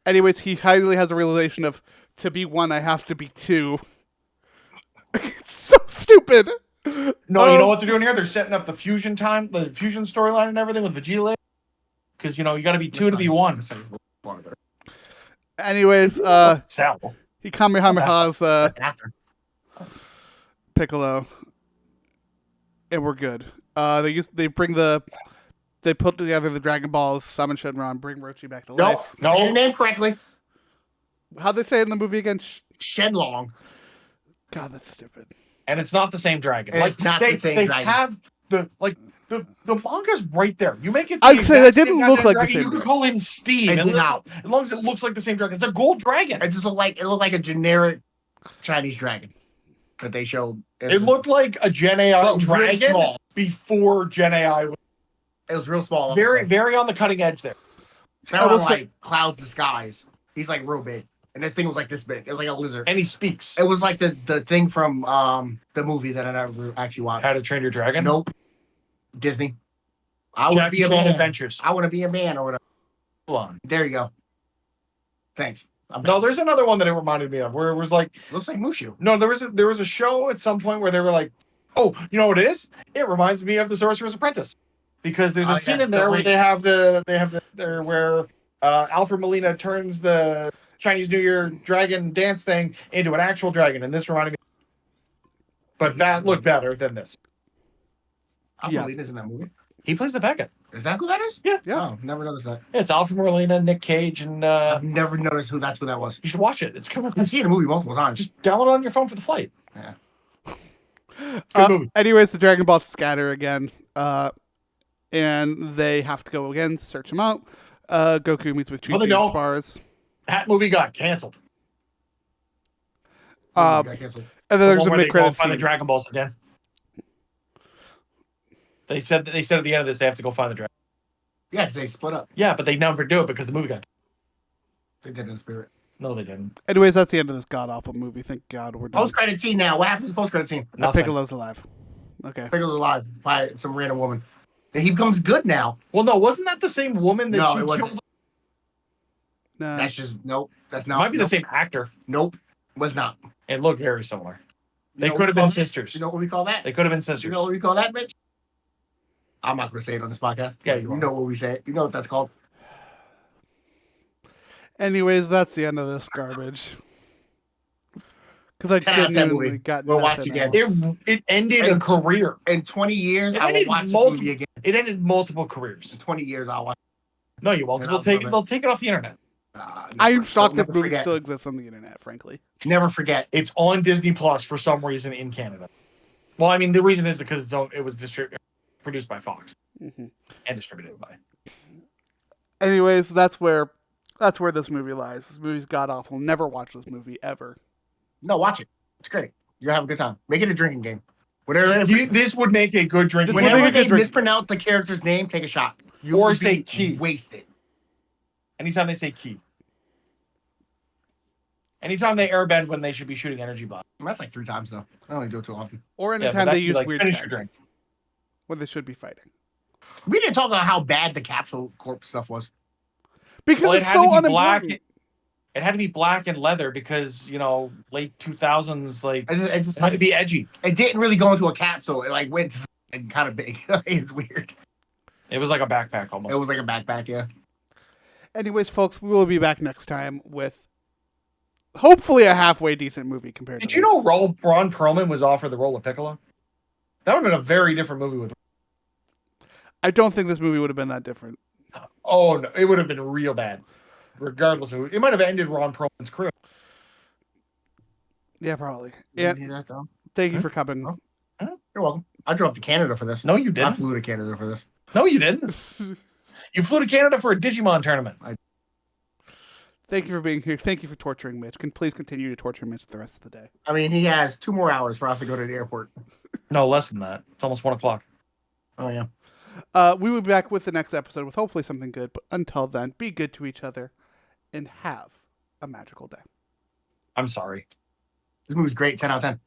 Anyways, he finally has a realization of to be one, I have to be two. It's so stupid. No, you know what they're doing here? They're setting up the fusion storyline and everything with Vegeta. Because you got to be two to be one. Anyways, Sal. he Kamehamehas That's after. Piccolo, and we're good. They put together the Dragon Balls, summon Shenron, bring Roshi back to life. No, say your name correctly. How'd they say it in the movie again? Shenlong. God, that's stupid. And it's not the same dragon. And it's not the same they dragon. have the manga's right there. You make it. I'd say that exact same didn't look goddamn like the dragon, same You can dragon. call him Steve. It did not. As long as it looks like the same dragon, it's a gold dragon. It looked like a generic Chinese dragon that they showed. It looked like a Gen AI But real dragon small. before Gen AI was It was real small. very on the cutting edge there. Kind will of say- like Cloud's disguise. He's like real big, and this thing was like this big. It was like a lizard. And he speaks. It was like the thing from the movie that I never actually watched. How to Train Your Dragon. Nope. Disney. I want to Jackie be a Chan man. Adventures. I want to be a man or whatever. Hold on. There you go. Thanks. No, there's another one that it reminded me of where it was like, Looks like Mushu. no, there was a show at some point where they were like, oh, you know what it is? It reminds me of The Sorcerer's Apprentice. Because there's a Oh, scene yeah, in there the where link. they have there where Alfred Molina turns the Chinese New Year dragon dance thing into an actual dragon, and this reminded me. But that looked better than this. Alfred Yeah. Molina's in that movie. He plays the Becca. Is that who that is? Yeah. Oh, never noticed that. It's Alfred Molina, Nick Cage, and I've never noticed who that was. you should watch it. It's coming. I've seen the movie multiple times. Just download it on your phone for the flight. Yeah. Good movie. Anyways, the Dragon Balls scatter again, and they have to go again to search them out. Goku meets with No, they Chi-Chi and don't. spars. That movie got canceled. And then The there's one a where they go mid-credit and find the scene. Dragon Balls again. They said at the end of this they have to go find the Dragon. Yeah, because they split up. Yeah, but they never do it because the movie got. They did in spirit. No, they didn't. Anyways, that's the end of this god-awful movie. Thank God we're done. Post-credit scene now. What happens to post-credit scene? Nothing. Piccolo's alive. Okay. Piccolo's alive by some random woman. And he becomes good now. Well, no, wasn't that the same woman that No, she it wasn't. killed? Nah. That's just, nope. That's It not. might be nope. the same actor. Nope. Was not. It looked very similar. They You know could what have we been call that? sisters. You know what we call that? They could have been sisters. You know what we call that, Mitch? I'm not going to say it on this podcast. Yeah, you know what we say. You know what that's called. Anyways, that's the end of this garbage. Because I 10 out of 10 genuinely movie. got We'll watch nothing again. else. It ended a And- career. In 20 years, It I will ended watch this multiple- movie again. It ended multiple careers. In 20 years, I'll watch. No, you won't. 'Cause And they'll take it off the internet. I'm shocked this never movie forget. still exists on the internet, frankly. Never forget. It's on Disney Plus for some reason in Canada. Well, I mean, the reason is because it was produced by Fox Mhm. and distributed by. Anyways, that's where this movie lies. This movie's god awful. Never watch this movie ever. No, watch it. It's great. You'll have a good time. Make it a drinking game. Whatever. This would make a good drinking. This would Whenever make a they good drink. mispronounce the character's name, take a shot. Or will say be key. Wasted. Anytime they say key. Anytime they airbend when they should be shooting energy blasts. That's like 3 times though. I don't do it too often. Or Yeah, but anytime that'd they be use like, weird finish tech your drink. when they should be fighting. We didn't talk about how bad the Capsule Corp stuff was. Because Well, it it's had so to be black. unimportant. It had to be black and leather because late 2000s, like It just it had to be edgy. it didn't really go into a capsule. It like went kind of big. It's weird. It was like a backpack almost. It was like a backpack, yeah. Anyways, folks, we will be back next time with hopefully a halfway decent movie compared Did to you this. know Ron Perlman was offered the role of Piccolo? That would have been a very different movie with. I don't think this movie would have been that different. Oh no, it would have been real bad. Regardless of it might have ended Ron Perlman's career. Yeah, probably. You Yeah, hear that, though? thank you for coming. Oh. You're welcome. I drove to Canada for this. No, you I didn't. flew to Canada for this. No, you didn't. You flew to Canada for a Digimon tournament. Thank you for being here. Thank you for torturing Mitch. Please continue to torture Mitch the rest of the day. I mean, he has 2 more hours for us to go to the airport. No, less than that. It's almost 1:00. Oh, yeah. We will be back with the next episode with hopefully something good. But until then, be good to each other and have a magical day. I'm sorry. This movie's great. 10 out of 10.